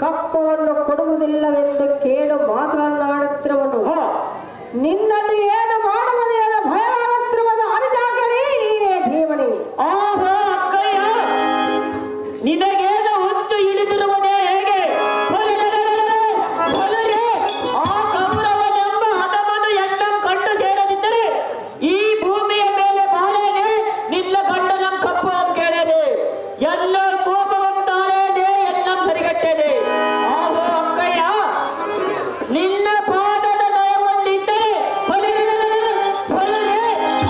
ಕಪ್ಪವನ್ನು ಕೊಡುವುದಿಲ್ಲವೆಂದು ಕೇಳು ಮಾತನಾಡುತ್ತಿರುವನು. ನಿನ್ನನ್ನು ಏನು ಮಾಡುವುದೇನು ಭಯವಾಗುತ್ತಿರುವುದು ಅನುಜಾಗಲಿ ನೀನೇ ದೇವನಿ. ಅಕ್ಕಯ್ಯ, ನಿನಗೇನು ಹುಚ್ಚು ಹಿಡಿದಿರುವುದೇ ಹೇಗೆ? ಆ ಕೌರವನೆಂಬ ಹದವನ್ನು ಎಣ್ಣಂ ಕಂಡು ಸೇರದಿದ್ದರೆ ಈ ಭೂಮಿಯ ಮೇಲೆ ಬಾಳೇನೆ ನಿನ್ನ ಗಂಡನಂ ಕಪ್ಪು ಅಂತ ಕೇಳೇನೆ. ಎಲ್ಲ ಕೋಪವಂತಾರೇನೆ ಎನ್ನಂ ಸರಿಗಟ್ಟೇನೆ. ಆಹೋ ಅಕ್ಕಯ್ಯ, ನಿನ್ನ ಪಾದದ ನಯವೊಂದಿದ್ದರೆ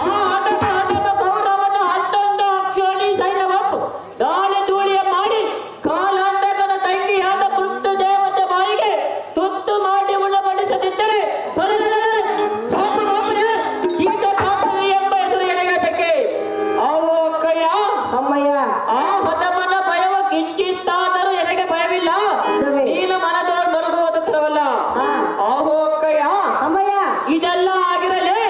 ಆ ಹದಮ ಕೌರವನ ಹನ್ನೊಂದು ಅಕ್ಷೋಣಿ ಸೈನ್ಯವನ್ನು ದಾಳಿ ಧೂಳಿಯ ಮಾಡಿ ಕಾಲಾಂತಕನ ತಂಗಿಯಾದ ಮೃತ್ಯು ದೇವತೆ ಬಾಯಿಗೆ ತುತ್ತು ಮಾಡಿ ಉಣಬಡಿಸದಿದ್ದರೆ ಈತ ಕಾಪಲಿ ಎಂಬ ಹೆಸರು ಎಡೆಗಟ್ಟಕ್ಕೆ. ಆಹೋ ಅಕ್ಕಯ್ಯ, ಅಮ್ಮಯ್ಯ, ಆ ಹದಮನ ಭಯವ ಕಿಂಚಿತ್ತಾದರೂ ಎನಗೆ ಭಯವಿಲ್ಲ. ನೀನು ಮನದೋರ್ ಮರುಗುವುದತ್ರವಲ್ಲ. ಆಹೋ ಅಕ್ಕಯ್ಯ, ಅಮ್ಮಯ್ಯ, ಇದೆಲ್ಲ ಆಗಿರಲಿ.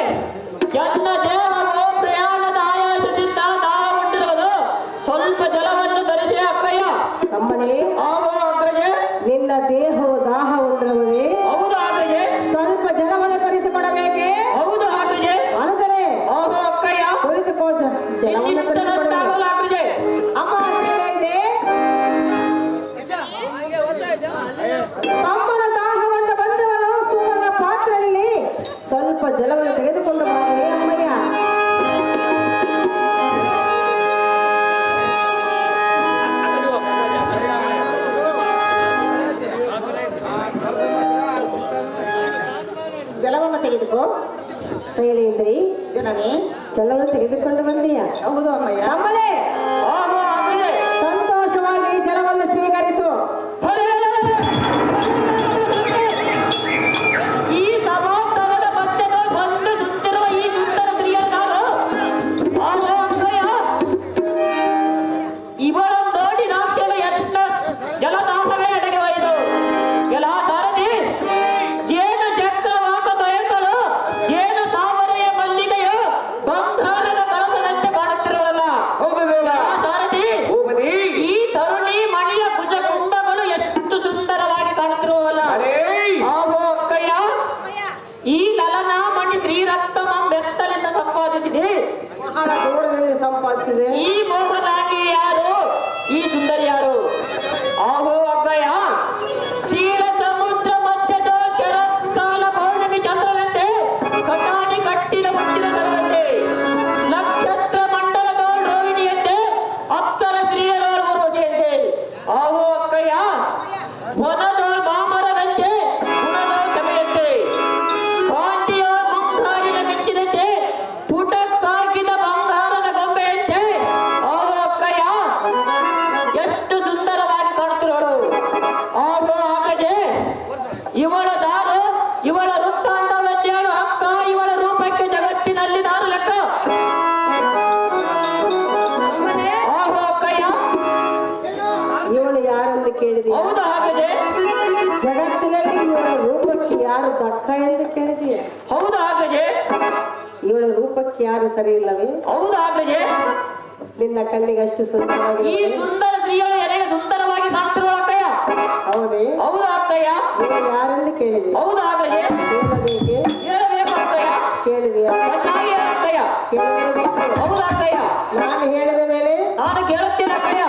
ಎನ್ನ ದೇಹವು ಪ್ರಯಾಣದ ಆಯಾಸದಿಂದ ನಾವುಂಡಿರುವುದು. ಸ್ವಲ್ಪ ಜಲವನ್ನು ಧರಿಸಿ ಅಕ್ಕಯ್ಯ. ಅಮ್ಮನೇ, ಆಹೋ ಅಗ್ರಜೆ, ನಿನ್ನ ದೇಹವು ದಾಹ ಉಂಡಿರುವುದೇ? ಹೌದು ಅಗ್ರಜೆ. ಸ್ವಲ್ಪ ಜಲವನ್ನು ತರಿಸಿಕೊಡಬೇಕೆ? ಹೌದು ಅಗ್ರಜೆ. ಅಂದರೆ ಆಹೋ ಅಕ್ಕಯ್ಯ, ಕುಳಿತುಕೋ, ಜಲವನ್ನು ಇಷ್ಟದಂತಾಗಲ್ಲ ಅಗ್ರಜೆ. ಅಮ್ಮ ಸೇರಿದ್ರೆ ಅಮ್ಮನ ದಾಹವನ್ನು ಬಂದವನು ಸುವರ್ಣ ಪಾತ್ರೆಯಲ್ಲಿ ಸ್ವಲ್ಪ ಜಲವನ್ನು ತೆಗೆದುಕೊಂಡು ಬಾರೆ ಅಮ್ಮಯ್ಯ. ಜಲವನ್ನು ತೆಗೆದುಕೋ. ಶೈಲೇಂದ್ರಿ, ಜನನೇ, ಜಲವನ್ನು ತೆಗೆದುಕೊಂಡು ಬಂದೀಯ? ಹೌದು ಅಮ್ಮಯ್ಯ. ಅಮ್ಮನೇ, ಆಹೋ ಅಗ್ರಜೆ, ಸಂತೋಷವಾಗಿ ಜಲವನ್ನು ಸ್ವೀಕರಿಸು. ಈ ಸಭಾಸ್ಥಳದ ಮಧ್ಯದಲ್ಲಿ ಬಂದು ಸುತ್ತಿರುವ ಈ ಸುಂದರ ಸ್ತ್ರೀಯ ನಾನು. ಆಹೋ ಅಕ್ಕಯ್ಯ, ಇವಳನ್ನು ನೋಡಿ ನಾಕ್ಷಣ ಎನ್ನ ಜಲದಾಹವೇ ಎಡೆಗೆ ಒಯ್ದು. ಎಲ್ಲ ಸಾರಥಿ, ಏನು ಚಕ್ರವಾಕ ತೊಯಂಗಳು, ಏನು ತಾವರೆಯ ಮಲ್ಲಿಗೆಯೋ ಬಂಗಾರದ ಕಳಸದಂತೆ ಕಾಣುತ್ತಿರುವಲ್ಲ. ಹೌದು ದೇವ. ಸಾರಥಿ, ಭೂಪತಿ, ಈ ತರುಣಿ ಮಣಿಯ ಕುಜ ಕುಂಭಗಳು ಎಷ್ಟು ಸುಂದರವಾಗಿ ಕಾಣುತ್ತಿರುವಲ್ಲ. ಅರೇ, ಆಹೋ ಅಕ್ಕಯ್ಯ, ಈ ಲಲನಾ ಮಣಿ ಶ್ರೀರತ್ನಮ ಬೆತ್ತಲಿಂದ ಸಂಪಾದಿಸಿದೆ. ಬಹಳ ದೂರದಲ್ಲಿ ಸಂಪಾದಿಸಿದೆ. ಈ ಮೋಹನಾಂಗಿ ಯಾರು? ಈ ಸುಂದರಿ ಯಾರು? ಆಹೋ ಅಕ್ಕಯ್ಯ, ಚೀರ ಸಮುದ್ರ ಮಧ್ಯದ ಶರತ್ಕಾಲ ಪೌರ್ಣಮಿ ಚಂದ್ರನಂತೆ ಕಟಾನಿ ಕಟ್ಟಿದ ಮುಚ್ಚಿದ ಸರವಂತೆ ನಕ್ಷತ್ರ ಮಂಡಲದ ರೋಹಿಣಿಯಂತೆ ಅಪ್ಸರ ಸ್ತ್ರೀಯರವರು ಊರ್ವಶಿಯಂತೆ. ಆಹೋ ಅಕ್ಕಯ್ಯ, ವನದೋಳ್ ಮಾಮರದಂತೆ ಗುಣದೋಳ್ ಶಮೆಯಂತೆ ಕಾಂತಿಯೋಳ್ ಮುಂಗಾರಿನ ಮಿಂಚಿನಂತೆ ಪುಟಕ್ಕಾಗಿದ ಬಂಗಾರದ ಗೊಂಬೆಯಂತೆ. ಆಹೋ ಅಕ್ಕಯ್ಯ, ಎಷ್ಟು ಸುಂದರವಾಗಿ ಕಾಣುತ್ತಿರೋಳು. ಆಹೋ ಅಕ್ಕಜೆ, ಇವಳ ದಾರು, ಇವಳ ವೃತ್ತಾಂತವನ್ನೇಳು ಅಕ್ಕ. ಇವಳ ರೂಪಕ್ಕೆ ಜಗತ್ತಿನಲ್ಲಿ ದಾರು ಲೆಕ್ಕ. ಆಹೋ ಅಕ್ಕಯ್ಯ, ಇವಳು ಯಾರೆಂದು ಕೇಳಿದೀಯ? ಹೌದು ಅಕ್ಕಜೆ. ಜಗತ್ತಿನಲ್ಲಿ ಇವಳ ರೂಪಕ್ಕೆ ಯಾರು ದಕ್ಕ ಎಂದು ಕೇಳಿದೀಯ? ಹೌದು ಅಕ್ಕಜೆ. ಇವಳ ರೂಪಕ್ಕೆ ಯಾರು ಸರಿ ಇಲ್ಲವೇ? ಹೌದು ಅಕ್ಕಜೆ. ನಿನ್ನ ಕಣ್ಣಿಗೆ ಅಷ್ಟು ಸುಂದರವಾಗಿ ಈ ಸುಂದರ ಸ್ತ್ರೀಯಳು ಎನೆಗೆ ಸುಂದರವಾಗಿ ಕಾಣುತ್ತಿರುವ ಅಕ್ಕಯ್ಯ. ಹೌದೇ? ಹೌದು ಅಕ್ಕಯ್ಯ. ಇವಳು ಯಾರೆಂದು ಕೇಳಿದೆ? ಹೌದು ಅಕ್ಕಜೆ. ಕೇಳಬೇಕೆ? ಹೇಳಬೇಕು ಅಕ್ಕಯ್ಯ. ಕೇಳಿದೆಯಾ? ಚೆನ್ನಾಗಿ ಹೇಳು ಅಕ್ಕಯ್ಯ. ಕೇಳಲೇಬೇಕು. ಹೌದು ಅಕ್ಕಯ್ಯ. ನಾನು ಹೇಳಿದ ಮೇಲೆ ನಾನು ಕೇಳುತ್ತೇನೆ ಅಕ್ಕಯ್ಯ.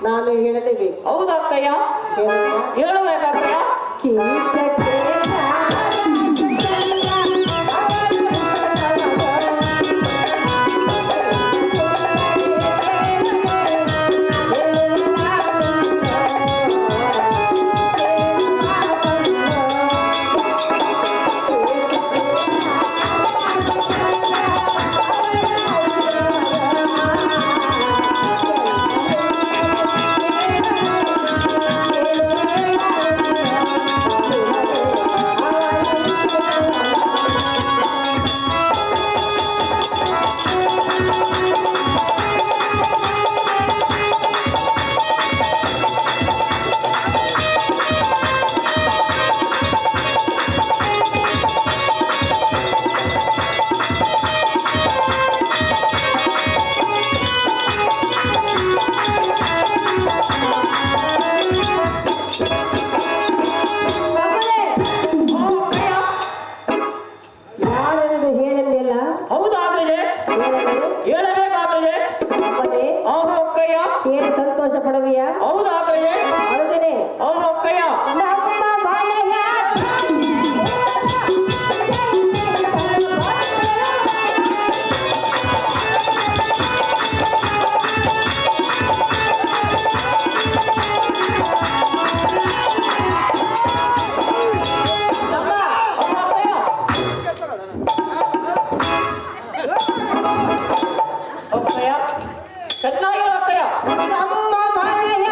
ನಾನು ಹೇಳಲೇಬೇಕು. ಹೌದು ಅಕ್ಕಯ್ಯ. ಕೇಳಿದೆಯಾ? ಹೇಳಬೇಕು ಅಕ್ಕಯ್ಯ. ಕೀಚಕ್ಕೆ ಸಂತೋಷ ಪಡುವಿಯಾ? ಹೌದು ಆಕಳಿಗೆ. ಅನುಜನೇ, ಹೌದು ಅಕ್ಕಯ್ಯ. ನಮ್ಮ ಮನೆಯ ಅಕ್ಕಯ್ಯ ಚೆನ್ನಾಗಿ ಹೇಳು ಅಕ್ಕಯ್ಯ. ನಮ್ಮ ಮನೆಯ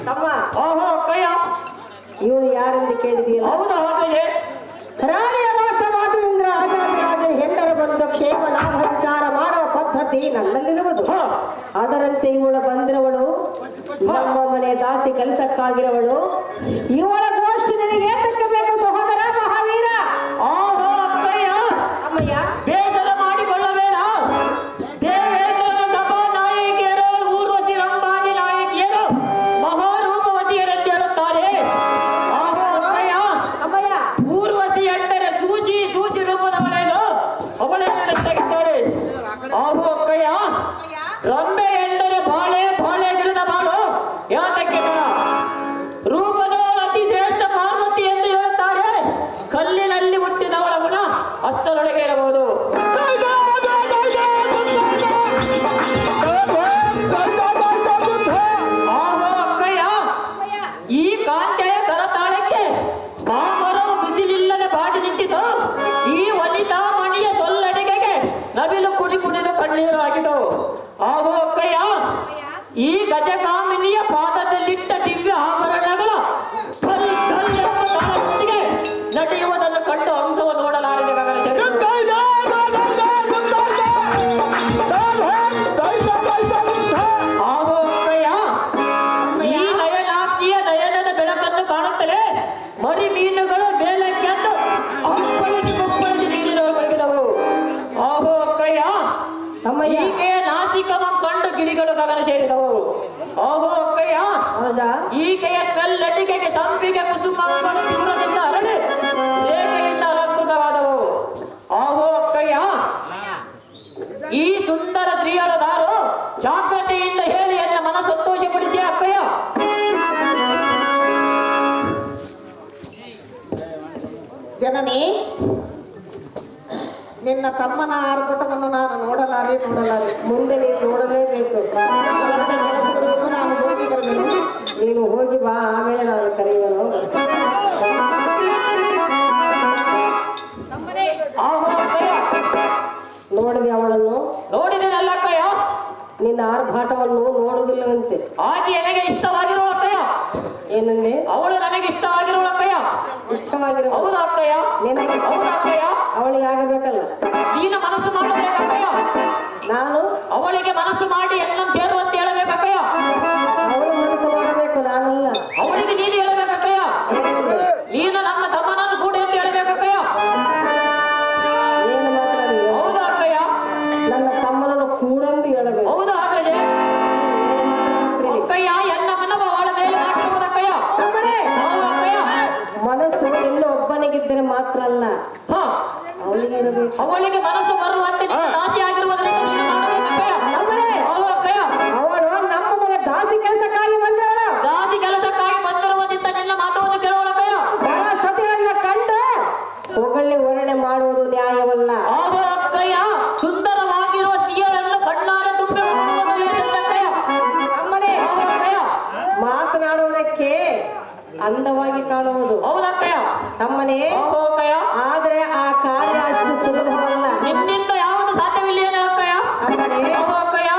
ತಮ್ಮ, ಓಹೋ ಅಕ್ಕಯ್ಯ. ಇವಳು ಯಾರೆಂದು ಕೇಳಿದೆಯಲ್ಲ? ಹೌದು ಆಕಳಿಗೆ. ರಾಣಿಯ ವಾಸವಾದದಿಂದ ರಾಜಾದಿರಾಜನ ಹೆಂಡರ ಬಂದು ಕ್ಷೇಮ ಲಾಭ ವಿಚಾರ ಮಾಡುವ ಪದ್ಧತಿ ನನ್ನಲ್ಲಿರುವುದು. ಹ. ಅದರಂತೆ ಇವಳು ಬಂದಿರುವಳು ನಮ್ಮ ಮನೆ ದಾಸಿ ಕೆಲಸಕ್ಕಾಗಿರುವಳು. ಇವಳ ಗೋಷ್ಠಿ ನಿನಗೆ ಏತಕ್ಕೆ ಬೇಕು ಸಹೋದರ ಮಹಾವೀರ? ಓಹೋ ಅಕ್ಕಯ್ಯ. ಅಮ್ಮಯ್ಯ, ಬೇಸರ ಮಾಡಿಕೊಳ್ಳಬೇಡ. ದೇವೇಂದ್ರನ ಸಭಾ ನಾಯಕಿಯರು ಊರ್ವಶಿ ರಂಭಾದಿ ನಾಯಕಿಯರು ಮಹಾರೂಪವತಿಯರಂತೆ ಹೇಳುತ್ತಾರೆ. ಆಹೋ ಅಕ್ಕಯ್ಯ. ಅಮ್ಮಯ್ಯ, ಊರ್ವಶಿ ಎಂದರೆ ಸೂಜಿ ರೂಪದವಳೇನು ಅವಳನ್ನು ತೆಗೆತಾರೆ. ಆಹೋ ಅಕ್ಕಯ್ಯ. ರಂಬೆ ಎಂದರೆ ಬಾಳೆ ಗಿಡದ ಬಾಳು. ಯಾತಕ್ಕೆ ರೂಪದ ಅತಿ ಶ್ರೇಷ್ಠ ಪಾರ್ವತಿ ಎಂದು ಹೇಳುತ್ತಾರೆ. ಕಲ್ಲಿನಲ್ಲಿ ಹುಟ್ಟಿದವಳ ಗುಣ ಅಷ್ಟರೊಳಗೆ ಇರಬಹುದು. ಆಹೋ ಅಕ್ಕಯ್ಯ. ಈ ಕಾಂತೆಯ ಕರತಾಳಕ್ಕೆ ಮಾಮರವು ಬಿಸಿಲಿಲ್ಲದೆ ಬಾಡಿ ನಿಂತಿತು. ಈ ವನಿತಾ ಮಣಿಯ ಸೊಲ್ಲಡಿಗೆಗೆ ನವಿಲು ಕುಡಿದು ಕಣ್ಣೀರು ಆಗಿತು. ಆಹೋ ಅಕ್ಕಯ್ಯ. ಈ ಗಜಕಾಮಿನಿಯ ಪಾದದಲ್ಲಿಟ್ಟ ದಿವ್ಯ ಆಭರಣಗಳ ಕಲ್ ಎಂಬ ತಾಳದೊಂದಿಗೆ ನಡೆಯುವುದನ್ನು ಕಂಡು ಹಂಸವನ್ನು ನೋಡಲಾರದೆ ಗಗನ ಸೇರಿತು. ಆಹೋ ಅಕ್ಕಯ್ಯ. ಈ ನಯನಾಕ್ಷಿಯ ನಯನದ ಬೆಳಕನ್ನು ಕಾಣುತ್ತಲೇ ಮರಿ ಮೀನುಗಳು ಮೇಲಕ್ಕೆಂದು ಅಪ್ಪಳಿಸಿ ನೀರಿನೊಳಗಿದವು. ಆಹೋ ಅಕ್ಕಯ್ಯ. ಅಮ್ಮಯ್ಯ, ಈಕೆಯ ನಾಸಿಕವನ್ನು ಕಂಡು ಗಿಳಿಗಳು ಗಗನ ಸೇರಿದವು. ಆಹೋ ಅಕ್ಕಯ್ಯ. ಅನುಜ, ಈಕೆಯ ಸ್ಮೆಲ್ಲಟಿಕೆಗೆ ಸಂಪಿಗೆ ಕುಸುಮಗಳು ದೂರದಿಂದ ಹರಡಿ ರೇಖೆಯಿಂದ ಅಲಂಕೃತವಾದವು. ಆಹೋ ಅಕ್ಕಯ್ಯ. ಈ ಸುಂದರ ಸ್ತ್ರೀಯಳದಾರು ಜಾಗ್ರತೆಯಿಂದ ಹೇಳಿ ಎನ್ನ ಮನ ಸಂತೋಷಪಡಿಸಿ ಅಕ್ಕಯ್ಯ. ಜನನಿ, ನಿನ್ನ ತಮ್ಮನ ಆರ್ಭಟವನ್ನು ನಾನು ನೋಡಲಾರೆ. ಮುಂದೆ ನೀನು ನೋಡಲೇಬೇಕು. ಒಳಗಡೆ ಕೆಲಸವಿರುವುದು, ನಾನು ಹೋಗಿ ಬರಬೇಕು. ನೀನು ಹೋಗಿ ಬಾ, ಆಮೇಲೆ ನಾನು ಕರೆಯುವನು. ಆಹೋ ಅಕ್ಕಯ್ಯ. ನೋಡಿದೆ ಅವಳನ್ನು? ನೋಡಿದೆನಲ್ಲ ಅಕ್ಕಯ್ಯ. ನಿನ್ನ ಆರ್ಭಾಟವನ್ನು ನೋಡುವುದಿಲ್ಲವಂತೆ. ಆಕೆ ನನಗೆ ಇಷ್ಟವಾಗಿರುವ ಅಕ್ಕಯ್ಯ. ಏನಂದೆ? ಅವಳು ನನಗೆ ಇಷ್ಟವಾಗಿರುವ ಅಕ್ಕಯ್ಯ. ಇಷ್ಟವಾಗಿರೋ ಹೌದಾ ಅಕ್ಕಯ್ಯ? ನಿನಗೆ ಹೌದಾ ಅಕ್ಕಯ್ಯ? ಅವಳಿಗೆ ಆಗಬೇಕಲ್ಲ. ನೀನು ಮನಸ್ಸು ಮಾಡಬೇಕಕ್ಕಯ್ಯ. ನಾನು ಅವಳಿಗೆ ಮನಸ್ಸು ಮಾಡಿ ಎಲ್ಲ ಸೇರುವಂತೆ ಹೇಳಬೇಕಕ್ಕಯ್ಯ. ಅವಳು ಮನಸ್ಸು ಮಾಡಬೇಕು, ನಾನಲ್ಲ. ಅವಳಿಗೆ ನೀನು ಹೇಳಬೇಕಕ್ಕಯ್ಯ. ಏನಂದೆ? ನೀನು ನಮ್ಮ ತಮ್ಮನನ್ನು ಕೂಡ ಎಂದು ಹೇಳಬೇಕಕ್ಕಯ್ಯ. ಏನು ಮಾತಾಡಿದೆ? ಹೌದಾ ಅಕ್ಕಯ್ಯ? ನನ್ನ ತಮ್ಮನನ್ನು ಕೂಡಂದು ಹೇಳಬೇಕು. ಹೌದಾ ಹಾಗಾದ್ರೆ ಅಕ್ಕಯ್ಯ ಎನ್ನ ಮನವ ಅವಳ ಮೇಲೆ ಮಾಡಿರುವುದಕ್ಕಯ್ಯ. ತಮ್ಮನೇ, ಹೌದಾ ಅಕ್ಕಯ್ಯ? ಮನಸ್ಸು ಇನ್ನು ಒಬ್ಬನಿಗಿದ್ದರೆ ಮಾತ್ರ ಅಲ್ಲ, ಹ. ಅವಳಿಗೆ ಇರಬೇಕು. ಅವಳಿಗೆ ಮನಸ್ಸು ಬರುವಂತೆ ನೀನು ದಾಸಿ ಆಗಿರುವುದರಿಂದ ನೀನು ಮಾಡಬೇಕಕ್ಕಯ್ಯ. ತಮ್ಮನೇ, ಹೌದಾ ಅಕ್ಕಯ್ಯ? ಅವಳು ನಮ್ಮ ಮನೆ ದಾಸಿ ಕೆಲಸಕ್ಕಾಗಿ ಬಂದವಳು. ದಾಸಿ ಕೆಲಸಕ್ಕಾಗಿ ಬಂದಿರುವುದರಿಂದ ನಿನ್ನ ಮಾತವನ್ನು ಕೇಳುವಳಕ್ಕಯ್ಯ. ಸತಿಯನ್ನ ಕಂಡು ಹೊಗಳಿ ವರ್ಣೆ ಮಾಡುವುದು ನ್ಯಾಯವಲ್ಲ. ಆಹೋ ಅಕ್ಕಯ್ಯ. ಸುಂದರವಾಗಿರುವ ಸ್ತ್ರೀಯರನ್ನು ಕಣ್ಣಾರೆ ತುಂಬಿ ಅಕ್ಕಯ್ಯ. ತಮ್ಮನೇ, ಆಹೋ ಅಕ್ಕಯ್ಯ. ಮಾತನಾಡುವುದಕ್ಕೆ ಅಂದವಾಗಿ ಕಾಣುವುದು. ಹೌದಕ್ಕಯ್ಯ. ತಮ್ಮನೇ, ಆಹೋ ಅಕ್ಕಯ್ಯ. ಆದ್ರೆ ಆ ಕಾರ್ಯ ಅಷ್ಟು ಸುಲಭವಲ್ಲ. ನಿನ್ನಿಂದ ಯಾವುದು ಸಾಧ್ಯವಿಲ್ಲ ಏನು ಅಕ್ಕಯ್ಯ? ತಮ್ಮನೇ, ಆಹೋ ಅಕ್ಕಯ್ಯ.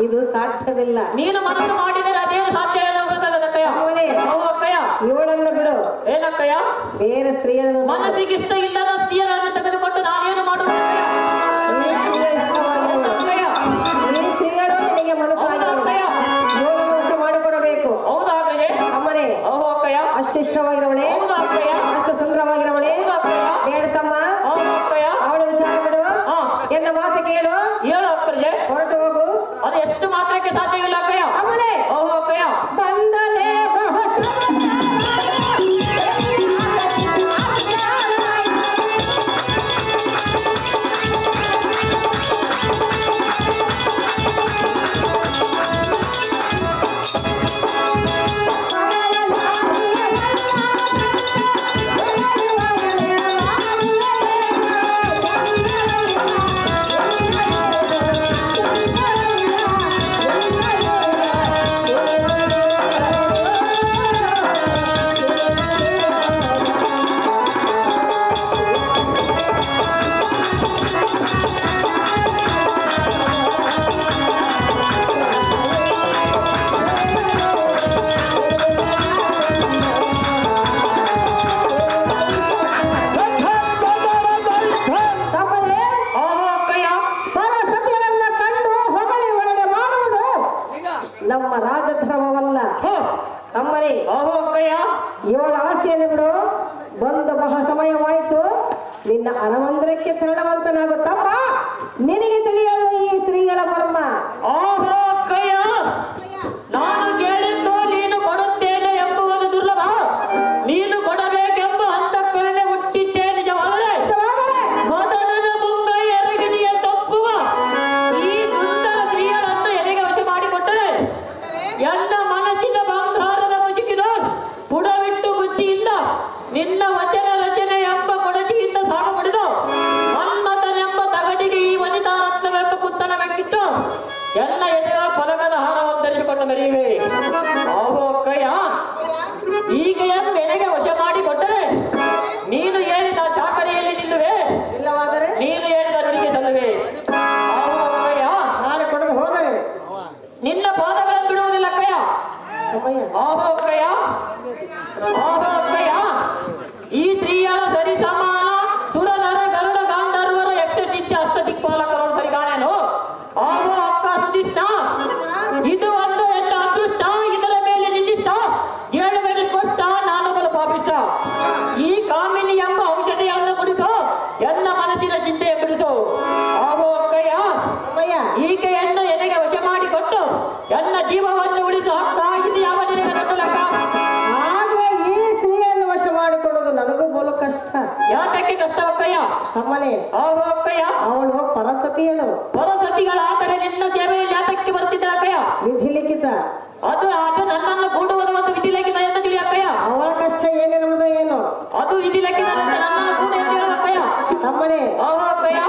ಇದು ಸಾಧ್ಯವಿಲ್ಲ. ನೀನು ಮನಸ್ಸು ಮಾಡಿದರೆ ಅದೇನು ಸಾಧ್ಯ ಏನಾಗುತ್ತದಕ್ಕಯ್ಯ? ತಮ್ಮನೇ, ಆಹೋ ಅಕ್ಕಯ್ಯ. ಇವಳನ್ನು ಬಿಡು, ಏನಕ್ಕಯ್ಯ? ಬೇರೆ ಸ್ತ್ರೀಯನ್ನು ನೋಡು. ಮನಸ್ಸಿಗೆ ಇಷ್ಟ ಇಲ್ಲದ ಸ್ತ್ರೀಯರನ್ನು ತೆಗೆದುಕೊಂಡು ನಾನೇನು ಮಾಡುವುದಕ್ಕಯ್ಯ? ಏನು ಹೇಳು ಅಕ್ಕಯ್ಯ. ಹೊರಟು ಹೋಗು. ಅದು ಎಷ್ಟು ಮಾತ್ರಕ್ಕೆ ಸಾಧ್ಯವಿಲ್ಲ ಅಕ್ಕಯ್ಯ. ಅಮ್ಮನೇ ಓಹೋ ಅಕ್ಕಯ್ಯ. ಬಂದಲೇ ಬಹು ನಮ್ಮ ರಾಜಧರ್ಮವಲ್ಲ. ತಮ್ಮನೇ ಓಹೋ ಅಕ್ಕಯ್ಯ. ಇವಳ ಆಸೆಯನ್ನು ಬಿಡು. ಬಂದು ಬಹಳ ಸಮಯವಾಯಿತು. ನಿನ್ನ ಅರಮಂದಿರಕ್ಕೆ ತೆರಳುವಂತನಾಗು ತಮ್ಮ. ನಿನಗೆ ತಿಳಿಯಲು ಈ ಸ್ತ್ರೀಗಳ ಮರ್ಮ. ಓಹೋ ಅಕ್ಕಯ್ಯ. ನಾನು ಕೇಳಿದ್ದು ನೀನು ಕೊಡುತ್ತೇನೆ ಎಂಬುವುದು ದುರ್ಲಭ. ನೀನು ಕೊಡಬೇಕೆಂಬ ಅಂತಃಕರಣೆ ಹುಟ್ಟಿದ್ದೇ ನಿಜವಾದರೆ ಮದನನ ಮುಂಗೈ ಎರಗಿನಿಯ ತಪ್ಪುವ ಈ ಸುಂದರ ಸ್ತ್ರೀಯರನ್ನು ಎಲೆಗೆ ವಶ ಮಾಡಿಕೊಟ್ಟರೆ ಎನ್ನ ಮನಸ್ಸಿನ ಬಂಗಾರದ ಮುಸುಕಿನ ಪುಡವಿಟ್ಟು ಬುದ್ಧಿಯಿಂದ ನಿನ್ನ ವಚನ ರಚನೆ ಎಂಬ ಕೊಡಜಿಯಿಂದ ಸಾಗು ಪಡೆದು ಮನ್ಮಥನೆಂಬ ತಗಡಿಗೆ ಈ ವನಿತಾ ರತ್ನವೆಂಬ ಕುತ್ತನವೆಂಗಿತ್ತು ಎನ್ನ ಎದೆಯ ಪದಕದ ಹಾರವನ್ನು ಧರಿಸಿಕೊಂಡು ಮೆರೆಯುವೆ. ಓಹೋ ಅಕ್ಕಯ್ಯ. ಈಗ ಬೆಲೆಗೆ ವಶ ಮಾಡಿಕೊಟ್ಟರೆ ನೀನು ಹೇಳಿದ ಚಾಕರಿಯಲ್ಲಿ ನಿಲ್ಲುವೆ, ಇಲ್ಲವಾದರೆ ನೀನು ಹೇಳಿದ ನುಡಿಗೆ ಸಲ್ಲುವೆ. ಓಹೋ ಅಕ್ಕಯ್ಯ. ಮಾಡಿಕೊಡದು ಹೋದರೆ ನಿನ್ನ ಪಾದಗಳನ್ನು ಬಿಡುವುದಿಲ್ಲ ಅಕ್ಕಯ್ಯ. ತಮ್ಮಯ್ಯ ಓಹೋ ಅಕ್ಕಯ್ಯ. ಓಹೋ ಅಕ್ಕಯ್ಯ. ಈ ಸ್ತ್ರೀಯರ ಸರಿ ಸಮಾನ ಸುರನರ ಗರುಡ ಗಾಂಧರ್ವರ ಯಕ್ಷ ಸಿದ್ಧ ಅಷ್ಟ ದಿಕ್ಪಾಲಕರು ಸರಿಗಾಣೇನು. ಓಹೋ ಅಕ್ಕ ಸುಧಿಷ್ಠ. ಇದು ಒಂದು ಎನ್ನ ಅದೃಷ್ಟ. ಇದರ ಮೇಲೆ ನಿನ್ನಿಷ್ಟ. ಹೇಳುವೆನು ಸ್ಪಷ್ಟ, ನಾನೊಬ್ಬಳು ಪಾಪಿಷ್ಟ. ಈ ಕಾಮಿನಿ ಎಂಬ ಔಷಧಿಯನ್ನು ಕುಡಿಸು, ಎನ್ನ ಮನಸ್ಸಿನ ಚಿಂತೆ ಬಿಡಿಸು. ಓಹೋ ಅಕ್ಕಯ್ಯ. ತಮ್ಮಯ್ಯ ಈಕೆಯನ್ನು ಎನೆಗೆ ವಶ ಮಾಡಿಕೊಟ್ಟು ಎನ್ನ ಜೀವವನ್ನು ಉಳಿಸು ಹಕ್ಕ. ಇದು ಯಾವ ನಿನಗೆ ದೊಡ್ಡ ಲೆಕ್ಕ? ಆದ್ರೆ ಈ ಸ್ತ್ರೀಯನ್ನು ವಶ ಮಾಡಿಕೊಡೋದು ನನಗೂ ಬೋಲು ಕಷ್ಟ. ಯಾತಕ್ಕೆ ಕಷ್ಟ ಅಕ್ಕಯ್ಯ? ತಮ್ಮನೇ ಓಹೋ ಅಕ್ಕಯ್ಯ. ಅವಳು ಪರಸತಿಯಳು. ಪರಸತಿಗಳಾದರೆ ನಿನ್ನ ಸೇವೆಯಲ್ಲಿ ಯಾತಕ್ಕೆ ಬರ್ತಿದ್ದ ಅಕ್ಕಯ್ಯ? ವಿಧಿ ಲಿಖಿತ. ಅದು ಅದು ನನ್ನನ್ನು ಕೂಡುವುದು ಒಂದು ವಿಧಿ ಲೆಕ್ಕಿತ ಎಂದು ತಿಳಿ ಅಕ್ಕಯ್ಯ. ಅವಳ ಕಷ್ಟ ಏನಿರುವುದೋ ಏನು. ಅದು ವಿಧಿ ಲೆಕ್ಕಿತದಂತೆ ನನ್ನನ್ನು ಕೂಡ ಎಂದು ಹೇಳು ಅಕ್ಕಯ್ಯ. ತಮ್ಮನೇ ಓಹೋ ಅಕ್ಕಯ್ಯ.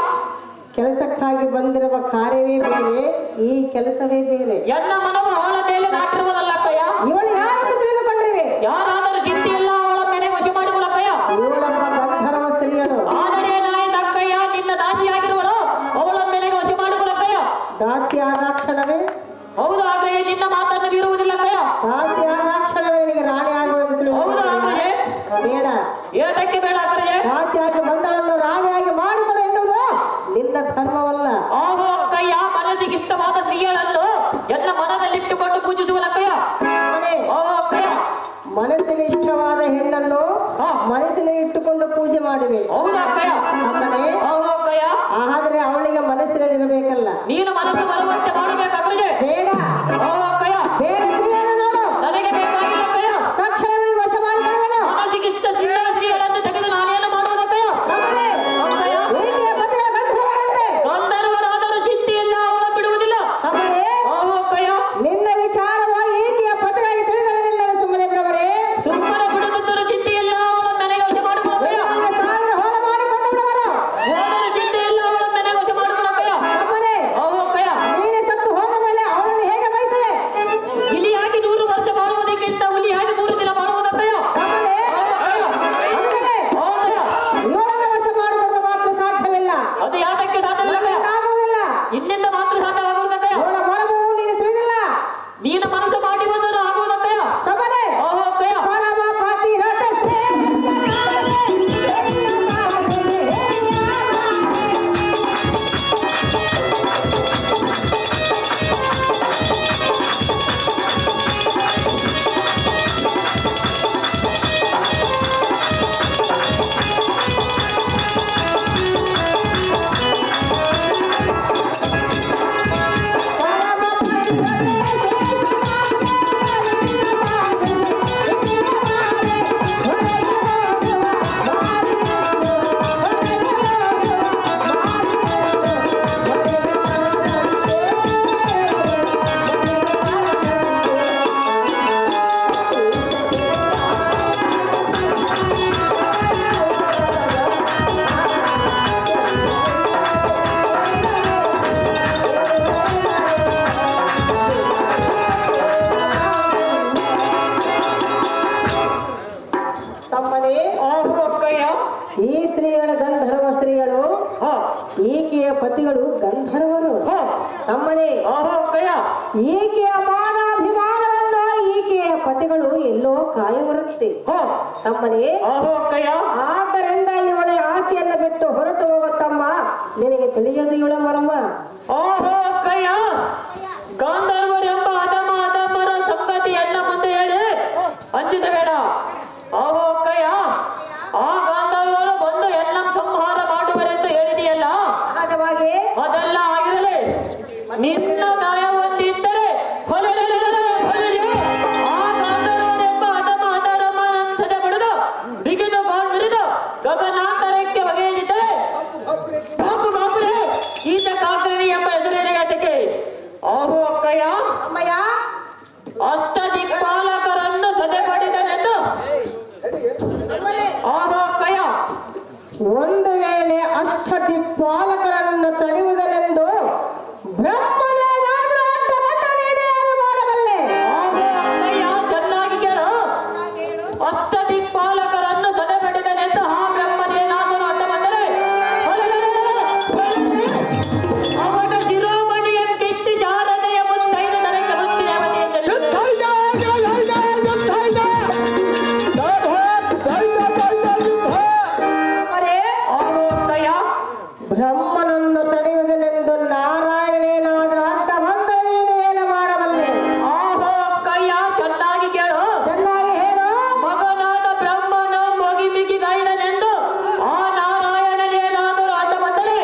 ಕೆಲಸಕ್ಕಾಗಿ ಬಂದಿರುವ ಕಾರ್ಯವೇ ಬೇರೆ, ಈ ಕೆಲಸವೇ ಬೇರೆ. ಎನ್ನ ಮನವು ಅವಳ ಮೇಲೆ ನಾಟಿರುವುದಲ್ಲ ಅಕ್ಕಯ್ಯ. ಇವಳು ಯಾರಂತ ತಿಳಿದುಕೊಂಡಿವೆ? ಯಾರಾದರೂ ಚಿಂತೆಯಿಲ್ಲ, ಅವಳ ಮೇಲೆ ವಶ ಮಾಡಿಕೊಳ್ಳ ಅಕ್ಕಯ್ಯ. ಇವಳೊಬ್ಬ ಗಂಧರ್ವ ಸ್ತ್ರೀಯಳು. ಆದರೆ ಏನಾಯ್ತು ಅಕ್ಕಯ್ಯ? ನಿನ್ನ ದಾಸಿಯಾಗಿರುವಳು ಅವಳ ಮೇಲೆ ವಶ ಮಾಡಿಕೊಳ್ಳ ಅಕ್ಕಯ್ಯ. ದಾಸಿ ಆದಾಕ್ಷಣವೇ ಹೌದು ಅಕ್ಕಯ್ಯ. ನಿನ್ನ ಮಾತನ್ನು ಬೀರುವುದಿಲ್ಲ ಅಕ್ಕಯ್ಯ. ದಾಸಿ ಆದಾಕ್ಷಣವೇ ನಿನಗೆ ರಾಣಿ ಆಗುವುದು ಹೌದಾ ತಿಳಿದುಕೊಂಡಿವೆ. ಅಕ್ಕಯ್ಯ? ಬೇಡ. ಏತಕ್ಕೆ ಬೇಡ ಅಕ್ಕಯ್ಯ? ದಾಸಿಯಾಗಿ ಬಂದಳನ್ನು ರಾಣಿಯಾಗಿ ಮಾಡಿಕೊಡು ಎನ್ನುವುದು ನಿನ್ನ ಧರ್ಮವಲ್ಲ. ಆಹೋ ಅಕ್ಕಯ್ಯ. ಮನಸ್ಸಿಗೆ ಇಷ್ಟವಾದ ಸ್ತ್ರೀಯಳನ್ನು ಎಲ್ಲ ಮನದಲ್ಲಿಟ್ಟುಕೊಂಡು ಪೂಜಿಸುವ ಅಕ್ಕಯ್ಯ. ತಮ್ಮನೇ, ಆಹೋ ಅಕ್ಕಯ್ಯ. ಮನಸ್ಸಿಗೆ ಇಷ್ಟವಾದ ಹೆಣ್ಣನ್ನು ಹಾ. ಮನಸ್ಸಿನಲ್ಲಿ ಇಟ್ಟುಕೊಂಡು ಪೂಜೆ ಮಾಡುವೆ. ಹೌದಾ ಅಕ್ಕಯ್ಯ? ತಮ್ಮನೇ, ಆಹೋ ಅಕ್ಕಯ್ಯ. ಆದ್ರೆ ಅವಳಿಗೆ ಮನಸ್ಸಿನಲ್ಲಿ ಇರಬೇಕಲ್ಲ. ನೀನು ಮನಸ್ಸು ಬರುವಂತೆ ಮಾಡಬೇಕು ಅಕ್ಕಯ್ಯ. ಬೇಡ. ಆಹೋ ಅಕ್ಕಯ್ಯ. ಬೇರೆ ಸ್ತ್ರೀಯನ್ನು ನೋಡು. ನನಗೆ ಬೇಕಾಗಿಲ್ಲ ಅಕ್ಕಯ್ಯ. ತಕ್ಷಣ ಇವಳಿಗೆ ವಶ ಮಾಡಿಕೊಳ್ಳುವೆನು. ಮನಸ್ಸಿಗೆ ಇಷ್ಟ ಸುಂದರ ಸ್ತ್ರೀಗಳನ್ನು ತೆಗೆದು ನಾನೇನು ಮಾಡುವುದು ಅಕ್ಕಯ್ಯ? ತಮ್ಮನೇ, ಅಕ್ಕಯ್ಯ. ಈಕೆಯ ಪತಿಗಳ ಗಂಧರ್ವರಂತೆ. ಗಂಧರ್ವರಾದರೂ ಚಿಂತೆಯಿಲ್ಲ, ಅವಳ ಬಿಡುವುದಿಲ್ಲ. ತಮ್ಮನೇ, ಆಹೋ ಅಕ್ಕಯ್ಯ. ನಿನ್ನ ವಿಚಾರವಾಗಿ ಈಕೆಯ ಪತಿಗಾಗಿ ತಿಳಿದರೆ ನಿನ್ನನ್ನು ಸುಮ್ಮನೆ ಬಿಡವರೇ? ಸುಮ್ಮನೆ ಬಿಡುತ್ತಿದ್ದರೂ ಚಿಂತೆಯಿಲ್ಲ, ಅವಳ ನನಗೆ ವಶ ಮಾಡಿಕೊಳ್ಳ ಅಕ್ಕಯ್ಯ. ನಿನ್ನನ್ನು ಸಾವಿರ ಹೋಲ ಮಾಡಿ ಕೊಂದು ಬಿಡುವರು. ಹೋದರೆ ಚಿಂತೆಯಿಲ್ಲ, ಅವಳ ನನಗೆ ವಶ ಮಾಡಿಕೊಳ್ಳ ಅಕ್ಕಯ್ಯ. ತಮ್ಮನೇ, ಆಹೋ ಅಕ್ಕಯ್ಯ. ನೀನೇ ಸತ್ತು ಹೋದ ಪತಿಗಳು ಗಂಧರ್ವರು. ಹೋ ತಮ್ಮನೇ, ಓಹೋ ಅಕ್ಕಯ್ಯ ಈಕೆಯ ಮಾನಾಭಿಮಾನವನ್ನು ಈಕೆಯ ಪತಿಗಳು ಎಲ್ಲೋ ಕಾಯಬರುತ್ತೆ. ಹೋ ತಮ್ಮನೇ, ಓಹೋ ಅಕ್ಕಯ್ಯ ಆದ್ದರಿಂದ ಇವಳ ಆಸೆಯನ್ನು ಬಿಟ್ಟು ಹೊರಟು ಹೋಗುತ್ತಮ್ಮ. ನಿನಗೆ ತಿಳಿಯದು ಇವಳ ಮರ್ಮ. ಓಹೋ ಅಕ್ಕಯ್ಯ ಗಾಂಧರ್ವರೆಂಬ ಅಧಮರ ಸಂಗತಿಯನ್ನ ಮುಂದೆ ಹೇಳಿ ಅಂಜಿಸಬೇಡ. ಓಹೋ ಅಕ್ಕಯ್ಯ ಆ ಗಾಂಧರ್ವರು ಬಂದು ಎಲ್ಲ ಸಂಹಾರ ಮಾಡುವರೆಂದು ಹೇಳಿದೆಯಲ್ಲ, ಸಹಜವಾಗಿ ಅದೆಲ್ಲ ಆಗಿರಲಿ. ನಿನ್ನ ನ್ಯಾಯ ಹೊಂದಿದ್ದರೆ ಹೊಲಲಿ ಆ ಗಾಂಧರ್ವರೆಂಬ ಅಧಮರ ಸದೆ ಬಡಿದು ಬಿಗಿದು ಗಾಂಧರಿದು ಗಗನಾಂತರಕ್ಕೆ ಒಗೆಯದಿದ್ದರೆ ಈತ ಕಾಂತರಿ ಎಂಬ ಹೆಸರಿನಗಟ್ಟಕ್ಕೆ. ಓಹೋ ಅಕ್ಕಯ್ಯ ಅಮ್ಮಯ್ಯ, ಅಷ್ಟದಿಕ್ಪಾಲಕರನ್ನು ಸದೆ ಪಡೆದನೆಂದು. ಓಹೋ ಅಕ್ಕಯ್ಯ ಒಂದು ವೇಳೆ ಅಷ್ಟದಿಕ್ಪಾಲಕರನ್ನು ತಡೆಯುವುದರೆಂದು ಬ್ರಹ್ಮನೇನಾದರೂ ಅಡ್ಡ ಬಂದ ನೀನೇನು ಮಾಡಬಲ್ಲೆ? ಓಹೋ ಅಕ್ಕಯ್ಯ ಚೆನ್ನಾಗಿ ಕೇಳು. ಅಷ್ಟದಿಕ್ಪಾಲಕರನ್ನು ಸದೆ ಪಡೆದನೆಂದು ಆ ಬ್ರಹ್ಮನೇನಾದರೂ ಅಡ್ಡ ಬಂದರೆ ಅವನ ಶಿರೋಮಣಿಯ ಕಿತ್ತಿ ಶಾರದೆಯ ಮುತ್ತೈದು ತನಕ ಮೃತ್ಯುದೇವತೆಯೆಂದು. ಅವರೇ, ಓಹೋ ಅಕ್ಕಯ್ಯ ಬ್ರಹ್ಮನನ್ನು ತಡೆಯುವುದನೆಂದು ನಾರಾಯಣನೇನಾದರೂ ಅಡ್ಡ ಬಂದ ನೀನೇನು ಮಾಡಬಲ್ಲೆ? ಓಹೋ ಅಕ್ಕಯ್ಯ ಚೆನ್ನಾಗಿ ಕೇಳು. ಚೆನ್ನಾಗಿ ಹೇಳು. ಮಗನಾದ ಬ್ರಹ್ಮನ ಮೊಗಿಮಿಗಿ ಗೈಡನೆಂದು ಆ ನಾರಾಯಣನೇನಾದರೂ ಅಡ್ಡ ಬಂದರೆ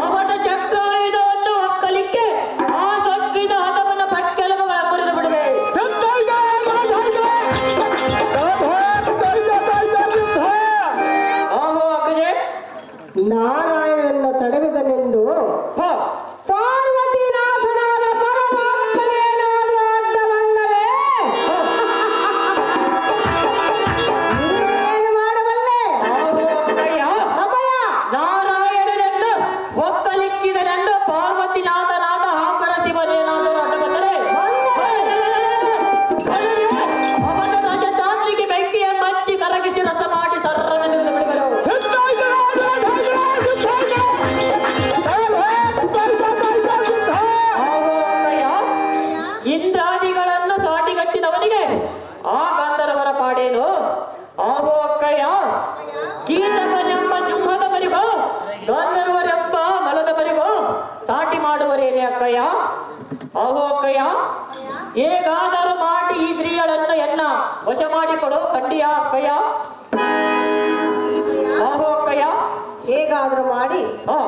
ಅವನ ಚಕ್ರಾಯುಧವನ್ನು ಒಕ್ಕಲಿಕ್ಕೆ ಆ ಸೊಕ್ಕಿದ ಹದಮನ ಪಕ್ಕೆಲುಬುಗಳ ಮುರಿದು ಬಿಡುವೆ. ಓಹೋ ಅಕ್ಕಜೆ ನಾರಾಯಣನನ್ನು ತಡೆಯುವುದನೆಂದು ಹೋ ಪಾರ್ವತಿನಾಥನಾದ ಪರಮಾತ್ಮನೇನಾದರೂ ಅಡ್ಡ ಬಂದರೆ ನೀನೇನು ಮಾಡಬಲ್ಲೆ? ಓಹೋ ಅಕ್ಕಯ್ಯ ಅಮ್ಮಯ್ಯ, ನಾರಾಯಣನೆಂದು ಒಕ್ಕಲಿಕ್ಕಿದನೆಂದು ಪಾರ್ವತಿನಾಥನಾದ ಆಂಬರ ಶಿವನೇನಾದರೂ ಅಡ್ಡ ಬಂದರೆ ಅವನ ರಜತಾತ್ರಿಗೆ ಬೆಂಕಿಯ ಮಚ್ಚಿ ಕರಗಿಸಿ ರಸ ಮಾಡಿ ಸರ್ರನ್ನು ಬಿಡುವರು. ಓಹೋ ಅಕ್ಕಯ್ಯ ಇಂದ್ರಾದಿಗಳನ್ನು ಸಾಟಿಗಟ್ಟಿದವನಿಗೆ ಆ ಗಾಂಧರ್ವರ ಪಾಡೇನು? ಓಹೋ ಅಕ್ಕಯ್ಯ ಕೀಟಕನೆಂಬ ಸಿಂಹದ ಮರಿಗೋ ಗಾಂಧರ್ವರೆಂಬ ಮಲದ ಮರಿಗೋ ಸಾಟಿ ಮಾಡುವರೇನೆ ಅಕ್ಕಯ್ಯ? ಓಹೋ ಅಕ್ಕಯ್ಯ ಹೇಗಾದರೂ ಮಾಡಿ ಈ ಸ್ತ್ರೀಗಳನ್ನು ಎನ್ನ ವಶ ಮಾಡಿಕೊಡು ಕಂಡಿಯ ಅಕ್ಕಯ್ಯ? ಓಹೋ ಅಕ್ಕಯ್ಯ ಹೇಗಾದರೂ ಮಾಡಿ ಹಾ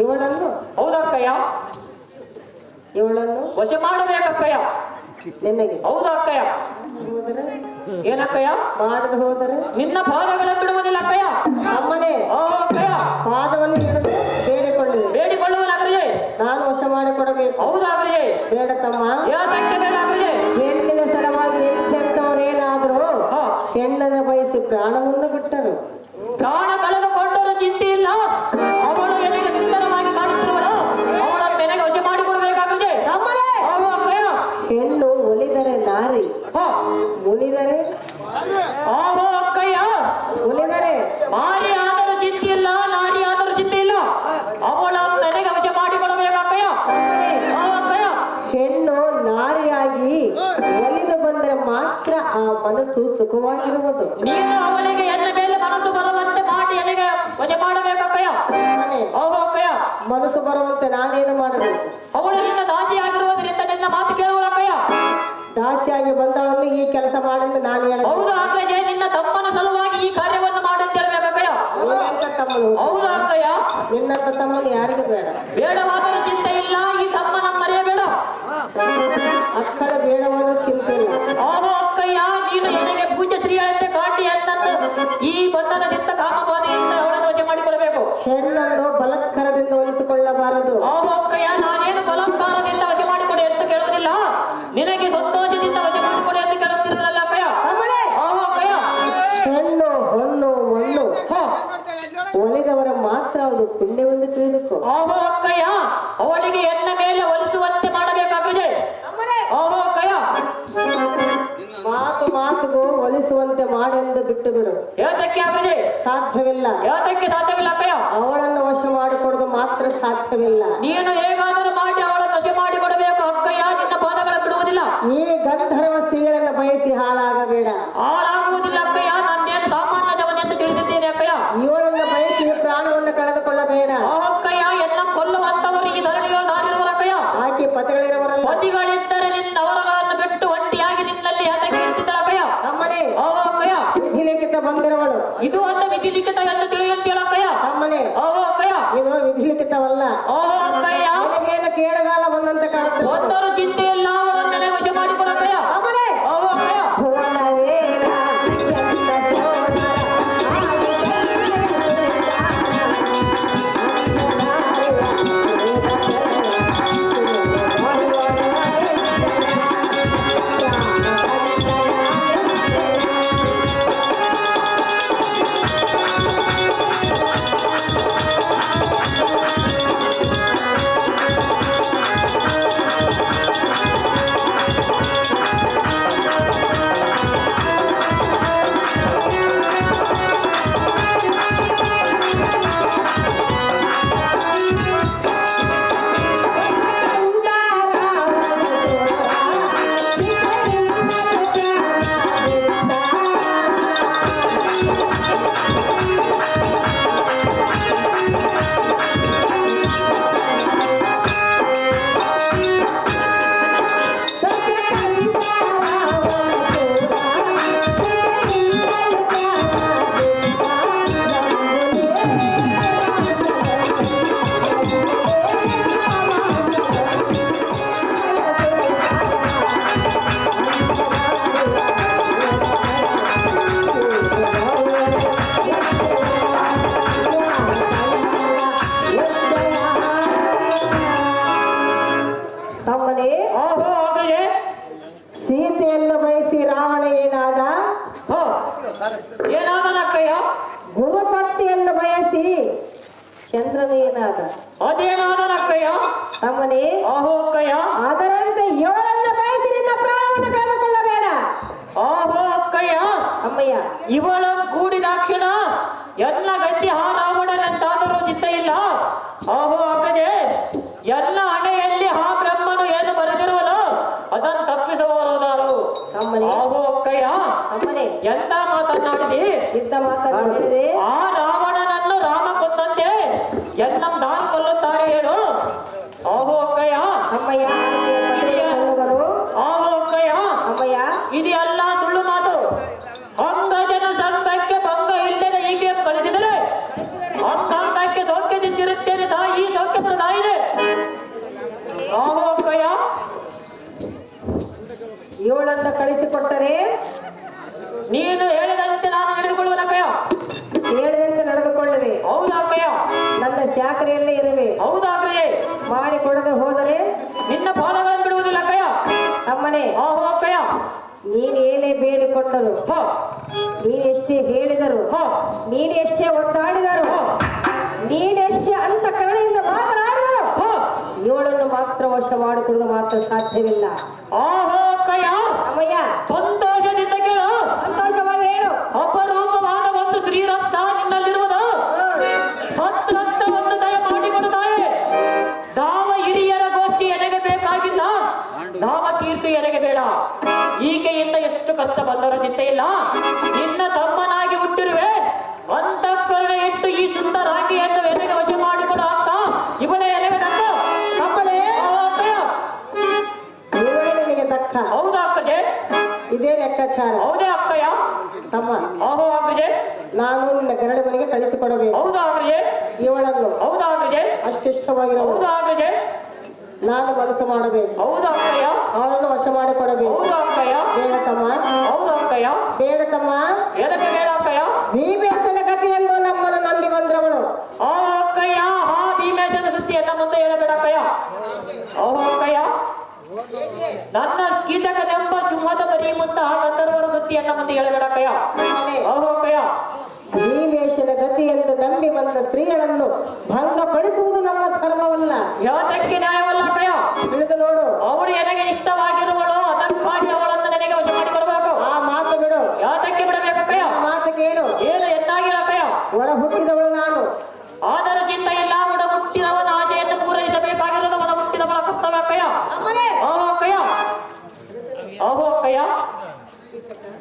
ಇವಳನ್ನು ಹೌದಕ್ಕಯ್ಯ ವಶ ಮಾಡಬೇಕಕ್ಕಯ್ಯ. ನಿನಗೆ ಹೌದಾ ಅಕ್ಕಯ್ಯ? ಹೋದರೆ ಏನಕ್ಕಯ್ಯ? ಮಾಡದು ಹೋದರೆ ನಿನ್ನ ಪಾದಗಳನ್ನು ಬಿಡುವುದಿಲ್ಲ ಅಕ್ಕಯ್ಯ. ಅಮ್ಮನೇ, ಓಹೋ ಅಕ್ಕಯ್ಯ ಪಾದವನ್ನು ಹಿಡಿದು ಬೇಡಿಕೊಳ್ಳುವೆ. ಬೇಡಿಕೊಳ್ಳುವನಾಗ್ರಜೆ. ನಾನು ವಶ ಮಾಡಿಕೊಡಬೇಕು. ಹೌದಾಗ್ರಜೆ. ಬೇಡ ತಮ್ಮ, ಯಾತಕ್ಕೆ ಬೇಡ ಆಗ್ರಜೆ? ಹೆಣ್ಣಿನ ಸಲುವಾಗಿ ಎಂತೆಂಥವರೇನಾದರೂ ಹಾ. ಹೆಣ್ಣನ್ನು ಬಯಸಿ ಪ್ರಾಣವನ್ನು ಬಿಟ್ಟರು. ಪ್ರಾಣ ಕಳೆದುಕೊಂಡರೂ ಚಿಂತೆ ಇಲ್ಲ. ಅವಳು ಎನೆಗೆ ಸುಂದರವಾಗಿ ಕಾಣುತ್ತಿರುವಳು. ಅವಳ ತೆನೆಗೆ ವಶ ಮಾಡಿಕೊಡಬೇಕಾಗ್ರಜೆ. ತಮ್ಮನೇ, ಓಹೋ ಅಕ್ಕಯ್ಯ ಹೆಣ್ಣು ಒಲಿದರೆ ನಾರಿ, ಹಾ ಮುನಿದರೆ ಓಹೋ ಅಕ್ಕಯ್ಯ ಮುನಿದರೆ ಮಾರಿ ಆದರೂ ಚಿಂತೆ ಇಲ್ಲ, ನಾರಿ ಆದರೂ ಚಿಂತೆ ಇಲ್ಲ. ಅವಳ ತೆನೆಗೆ ವಶ ಮಾಡಿಕೊಡಬೇಕಾಕ್ಕಯ್ಯ. ತಮ್ಮನೇ, ಓಹೋ ಅಕ್ಕಯ್ಯ ಹೆಣ್ಣು ನಾರಿಯಾಗಿ ಒಲಿದು ಬಂದರೆ ಮಾತ್ರ ಆ ಮನಸ್ಸು ಸುಖವಾಗಿರುವುದು. ನೀನು ಅವಳಿಗೆ ಎನ್ನ ಮೇಲೆ ಮನಸ್ಸು ಬರುವಂತೆ ಮಾಡಿ ಎನೆಗೆ ವಶ ಮಾಡಬೇಕಕ್ಕಯ್ಯ. ಮನೆ ಓಹೋ ಅಕ್ಕಯ್ಯ ಮನಸ್ಸು ಬರುವಂತೆ ನಾನೇನು ಮಾಡಬೇಕು? ಅವಳು ನಿನ್ನ ದಾಸಿಯಾಗಿರುವುದರಿಂದ ನಿನ್ನ ಮಾತು ಕೇಳುವಳಕ್ಕಯ್ಯ. ದಾಸಿಯಾಗಿ ಬಂದವಳನ್ನು ಈ ಕೆಲಸ ಮಾಡೆಂದು ನಾನು ಹೇಳ. ಹೌದು ಅಕ್ಕಯ್ಯ, ನಿನ್ನ ತಮ್ಮನ ಸಲುವಾಗಿ ಈ ಕಾರ್ಯವನ್ನು ಮಾಡಂತ ಹೇಳ್ಬೇಕಕ್ಕಯ್ಯ. ನೀನೆಂತ ತಮ್ಮನು? ಹೌದು ಅಕ್ಕಯ್ಯ, ನಿನ್ನಂತ ತಮ್ಮನು ಯಾರಿಗೂ ಬೇಡ. ಬೇಡವಾದರೂ ಚಿಂತೆ ಇಲ್ಲ, ಈ ತಮ್ಮನ ಮರೆಯಬೇಡ. ಅಕ್ಕಳ ಬೇಡವಾದರೂ ಚಿಂತೆ ಇಲ್ಲ. ಓಹೋ ಅಕ್ಕಯ್ಯ, ನೀನು ಎನಗೆ ಪೂಜ್ಯ ಸ್ತ್ರೀಯಂತೆ ಕಾಟಿ ಅನ್ನನ್ನು ಈ ಬಂಧನದಿಂದ ಕಾಮಬಾಧೆಯಿಂದ ಅವಳನ್ನು ವಶ ಮಾಡಿಕೊಡಬೇಕು. ಹೆಣ್ಣನ್ನು ಬಲತ್ಕರದಿಂದ ಒಲಿಸಿಕೊಳ್ಳಬಾರದು. ಓಹೋ ಅಕ್ಕಯ್ಯ, ನಾನೇನು ಬಲಾತ್ಕಾರದಿಂದ ವಶ ಮಾಡಿಕೊಡಿ ಅಂತ ಕೇಳುವುದಿಲ್ಲ, ನಿನಗೆ ಸಂತೋಷದಿಂದ ವಶ ಮಾಡಿಕೊಡಿ ಅಂತ ಕೇಳುತ್ತಿರಲಿಲ್ಲ ಅಕ್ಕಯ್ಯ. ತಮ್ಮನೇ, ಓಹೋ ಅಕ್ಕಯ್ಯ ಹೆಣ್ಣು ಹೊನ್ನು ಮಣ್ಣು ಹೋ ಒಲಿದವರ ಮಾತ್ರ ಅದು ಪುಣ್ಯವೆಂದು ತಿಳಿದುಕೋ. ಓಹೋ ಅಕ್ಕಯ್ಯ, ಅವಳಿಗೆ ಎನ್ನ ಮೇಲೆ ಒಲಿಸುವಂತೆ ಮಾಡಬೇಕಾಗಿದೆ. ಓಹೋ ಅಕ್ಕಯ್ಯ ಮಾತು ಮಾತು ಮಾತಿಗೂ ಒಲಿಸುವಂತೆ ಮಾಡೆಂದು ಬಿಟ್ಟು ಬಿಡು. ಯಾತಕ್ಕೆ ಅಪ್ಪಾಜಿ? ಸಾಧ್ಯವಿಲ್ಲ. ಯಾತಕ್ಕೆ ಸಾಧ್ಯವಿಲ್ಲ ಅಕ್ಕಯ್ಯ? ಅವಳನ್ನು ವಶ ಮಾಡಿಕೊಡೋದು ಮಾತ್ರ ಸಾಧ್ಯವಿಲ್ಲ. ನೀನು ಹೇಗಾದರೂ ಮಾಡಿ ಅವಳನ್ನು ವಶ ಮಾಡಿಕೊಡಬೇಕು ಅಕ್ಕಯ್ಯ. ನಿನ್ನ ಪಾದಗಳ ಬಿಡುವುದಿಲ್ಲ. ಈ ಗಂಧರ್ವ ಸ್ತ್ರೀಗಳನ್ನು ಬಯಸಿ ಹಾಳಾಗಬೇಡ. ಹಾಳಾಗುವುದಿಲ್ಲ ಅಕ್ಕಯ್ಯ. ನಾನೇನು ಸಾಮಾನ್ಯದವನೆಂದು ತಿಳಿದಿದ್ದೇನೆ ಅಕ್ಕಯ್ಯ. ಇವಳನ್ನು ಬಯಸಿ ಪ್ರಾಣವನ್ನು ಕಳೆದುಕೊಳ್ಳಬೇಡ. ಅಕ್ಕಯ್ಯ, ಎನ್ನ ಕೊಲ್ಲುವಂತವರು ಈ ಧರಣಿಗಳು ದಾರಿರುವರು ಅಕ್ಕಯ್ಯ. ಆಕೆ ಪತಿಗಳಿರುವರಲ್ಲ. ಪತಿಗಳಿದ್ದರೆ ನಿನ್ನವರಗಳನ್ನು ಬಿಟ್ಟು ಒಂಟಿಯಾಗಿ ನಿನ್ನಲ್ಲಿ ಯಾತಕ್ಕೆ ಇರ್ತಿದ್ದಳ ಅಕ್ಕಯ್ಯ? ತಮ್ಮನೇ, ಅಕ್ಕಯ್ಯ, ವಿಧಿ ಲಿಖಿತ ಬಂದಿರುವಳು. ಇದು ಒಂದು ವಿಧಿ ಲಿಖಿತ ಎಂದು ತಿಳಿಯುತ್ತೇಳ ಅಕ್ಕಯ್ಯ. ತಮ್ಮನೇ, ಅಕ್ಕಯ್ಯ, ಇದು ವಿಧಿ ಲಿಖಿತವಲ್ಲ. ಅಕ್ಕಯ್ಯ, ನಿನಗೇನು ಕೇಳಗಾಲ ಬಂದಂತ ಕಾಣುತ್ತೆ. ಒಂದರು ಚಿಂತೆ ಇಲ್ಲ, ಅವಳನ್ನು ನನಗೆ ವಶ ಮಾಡಿಕೊಡಕ್ಕಯ್ಯ. ತಮ್ಮನೇ, ಅಕ್ಕಯ್ಯ, ಭುವನವೇನ ಚಂದ ಸೋದರ ಸೀತೆಯನ್ನು ಬಯಸಿ ರಾವಣ ಏನಾದ? ಏನಾದನಕ್ಕಯ್ಯ? ಗುರುಪತ್ನಿಯನ್ನು ಬಯಸಿ ಚಂದ್ರನು ಏನಾದ? ಅದೇನಾದನಕ್ಕಯ್ಯ? ತಮ್ಮನೇ, ಅಕ್ಕಯ್ಯ, ಅದರಂತೆ ಇವಳನ್ನು ಬಯಸಿ ನಿನ್ನ ಪ್ರಾಣವನ್ನು ಕಳೆದುಕೊಳ್ಳಬೇಡ. ಅಕ್ಕಯ್ಯ, ಅಮ್ಮಯ್ಯ, ಇವಳ ಕೂಡಿದಾಕ್ಷಣ ಎಲ್ಲ ಗತಿ ಆ ರಾವಣನಂತಾದರೂ ಚಿತ್ತ ಇಲ್ಲ. ಅಕ್ಕಜೆ, ಎಲ್ಲ ಹಣೆಯಲ್ಲಿ ಆ ಬ್ರಹ್ಮನು ಏನು ಬರೆದಿರುವನು ಅದನ್ನು ತಪ್ಪಿಸುವವರಾರು. ತಮ್ಮನೇ, ಅಕ್ಕಯ್ಯ, ತಮ್ಮನೇ, ಎಂತ ಮಾತನಾಡಿದಿ? ಇದ್ದ ಮಾತನಾಡಿದೆ. ಆ ರಾವಣನನ್ನು ರಾಮ ಕೊಂದಂತೆ ಎನ್ನಂ ದಾನ್ ಕೊಲ್ಲುತ್ತಾರೆ ಹೇಳು. ಅಕ್ಕಯ್ಯ, ಅಮ್ಮಯ್ಯ, ಅಕ್ಕಯ್ಯ, ಅಮ್ಮಯ್ಯ, ಇದೆಲ್ಲ ಸುಳ್ಳು ಮಾತು. ಅಂಗಜನ ಸಂಘಕ್ಕೆ ಭಂಗ ಇಲ್ಲದ ಹೀಗೆ ಕಳಿಸಿದರೆ ಅಂಗಾಂಗಕ್ಕೆ ಸೌಖ್ಯದಿಂದಿರುತ್ತೇನೆ ತಾಯಿ, ಸೌಖ್ಯ ಪ್ರದಾಯಿದೆ. ಅಕ್ಕಯ್ಯ, ಇವಳನ್ನು ಕಳಿಸಿಕೊಟ್ಟರೆ ನೀನು ಹೇಳಿದಂತೆ ನಾನು ನಡೆದುಕೊಳ್ಳುವನಕ್ಕಯ್ಯ. ಹೇಳಿದಂತೆ ನಡೆದುಕೊಳ್ಳುವೆ. ಹೌದಾ ಅಕ್ಕಯ್ಯ? ನನ್ನ ಶಾಖರೆಯಲ್ಲೇ ಇರುವೆ. ಹೌದಾ ಅಕ್ಕಯ್ಯ? ಮಾಡಿಕೊಡದೆ ಹೋದರೆ ನಿನ್ನ ಪಾದಗಳನ್ನು ಬಿಡುವುದಿಲ್ಲ ಅಕ್ಕಯ್ಯ. ತಮ್ಮನೇ, ಅಕ್ಕಯ್ಯ, ನೀನೇನೇ ಬೇಡಿಕೊಂಡರು, ನೀನೆಷ್ಟೇ ಹೇಳಿದರು, ನೀನೆಷ್ಟೇ ಒತ್ತಾಡಿದರು, ನೀನೆಷ್ಟೇ ಅಂತ ಕರುಣೆಯಿಂದ ಮಾತನಾಡಿದರು, ಇವಳನ್ನು ಮಾತ್ರ ವಶ ಮಾಡಿಕೊಡುವುದು ಮಾತ್ರ ಸಾಧ್ಯವಿಲ್ಲ. ಅಕ್ಕಯ್ಯ, ಅಮ್ಮಯ್ಯ, ಸಂತೋಷದಿಂದ ಕೇಳು. ಸಂತೋಷವಾಗಿ ಹೇಳು. ಅಪರೂಪವಾದ ಒಂದು ಶ್ರೀರಕ್ತ ನಿನ್ನಲ್ಲಿರುವುದು. ಸತ್ರಕ್ತವನ್ನು ದಯ ಮಾಡಿಕೊಡು ತಾಯೇ. ದಾವ ಹಿರಿಯರ ಗೋಷ್ಠಿ ಎನಗೆ ಬೇಕಾಗಿಲ್ಲ, ದಾವ ಕೀರ್ತಿ ಎನಗೆ ಬೇಡ. ಈಕೆಯಿಂದ ಎಷ್ಟು ಕಷ್ಟ ಬಂದರೂ ಚಿಂತೆ ಇಲ್ಲ. ನಿನ್ನ ತಮ್ಮನಾಗಿ ಹುಟ್ಟಿರುವೆ, ಅಂತಃಕರಣ ಇಟ್ಟು ಈ ಸುಂದರಾಂಗಿಯನ್ನು ಎನಗೆ ವಶ ಮಾಡಿಕೊಡು ಅಕ್ಕ. ಇವಳ ಎನಗೆ ತಕ್ಕ. ತಮ್ಮನೇ, ಅಕ್ಕಯ್ಯ, ಇವಳೇ ನಿನಗೆ ತಕ್ಕ. ಹೌದಾ ಅಕ್ಕಜೆ? ಇದೇ ಲೆಕ್ಕಾಚಾರ. ಹೌದೇ ಅಕ್ಕಯ್ಯ? ತಮ್ಮ, ಅಕ್ಕಜೆ, ನಾನು ನಿನ್ನ ಗರಡಿ ಮನೆಗೆ ಕಳಿಸಿಕೊಡಬೇಕು. ಹೌದಾ ಅಕ್ಕಜೆ? ಇವಳನ್ನು ಹೌದಾ ಅಕ್ಕಜೆ? ಅಷ್ಟಿಷ್ಟವಾಗಿರಬಹುದು. ಹೌದಾ ಅಕ್ಕಜೆ? ನಾನು ಮನಸ್ಸು ಮಾಡಬೇಕು. ಹೌದಾ ಅಕ್ಕಯ್ಯ? ಅವಳನ್ನು ವಶ ಮಾಡಿಕೊಡಬೇಕು. ಹೌದಾ ಅಕ್ಕಯ್ಯ? ಬೇಡ ತಮ್ಮ, ಹೌದಾ ಅಕ್ಕಯ್ಯ? ಬೇಡ ತಮ್ಮ. ಎದಕ್ಕೆ ಬೇಡ ಅಕ್ಕಯ್ಯ? ಭೀಮೇಶನ ಗತಿಯೆಂದು ನಮ್ಮನ್ನು ನಂಬಿ ಬಂದ್ರವಳು. ಅಕ್ಕಯ್ಯ, ಆ ಭೀಮೇಶನ ಸುದ್ದಿಯನ್ನ ಮುಂದೆ ಹೇಳಬೇಡ ಅಕ್ಕಯ್ಯ. ಅಕ್ಕಯ್ಯ, ನನ್ನ ಕೀಚಕನೆಂಬ ಸಿಂಹದ ಬರಿ ಮುಂತ ಗಂಧರ್ವರ ಸುದ್ದಿಯನ್ನ ಮುಂದೆ ಹೇಳಬೇಡ ಅಕ್ಕಯ್ಯ. ಅಕ್ಕಯ್ಯ, ಭೀಮೇಶನ ಗತಿಯೆಂದು ನಂಬಿ ಬಂದ ಸ್ತ್ರೀಗಳನ್ನು ಭಂಗಪಡಿಸುವುದು ನಮ್ಮ ಧರ್ಮವಲ್ಲ. ಯಾತಕ್ಕೆ ನ್ಯಾಯವಲ್ಲ ಅಕ್ಕಯ್ಯ? ತಿಳಿದು ನೋಡು. ಅವಳು ನನಗೆ ಇಷ್ಟವಾಗಿರುವಳು, ಅದಕ್ಕಾಗಿ ಅವಳನ್ನು ನನಗೆ ವಶ ಮಾಡಿಕೊಡಬೇಕು. ಆ ಮಾತು ಬಿಡು. ಹುಟ್ಟಿದವಳು ನಾನು. ಆದರೂ ಚಿಂತೆ ಇಲ್ಲ, ಒಡ ಹುಟ್ಟಿದವನ ಆಶೆಯನ್ನು ಪೂರೈಸಬೇಕಾಗಿರೋದು ಒಡ ಹುಟ್ಟಿದವಳ ಕರ್ತವ್ಯ ಅಕ್ಕಯ್ಯ. ಅಮ್ಮನೇ ಆಹೋ ಅಕ್ಕಯ್ಯ, ಆಹೋ ಅಕ್ಕಯ್ಯ,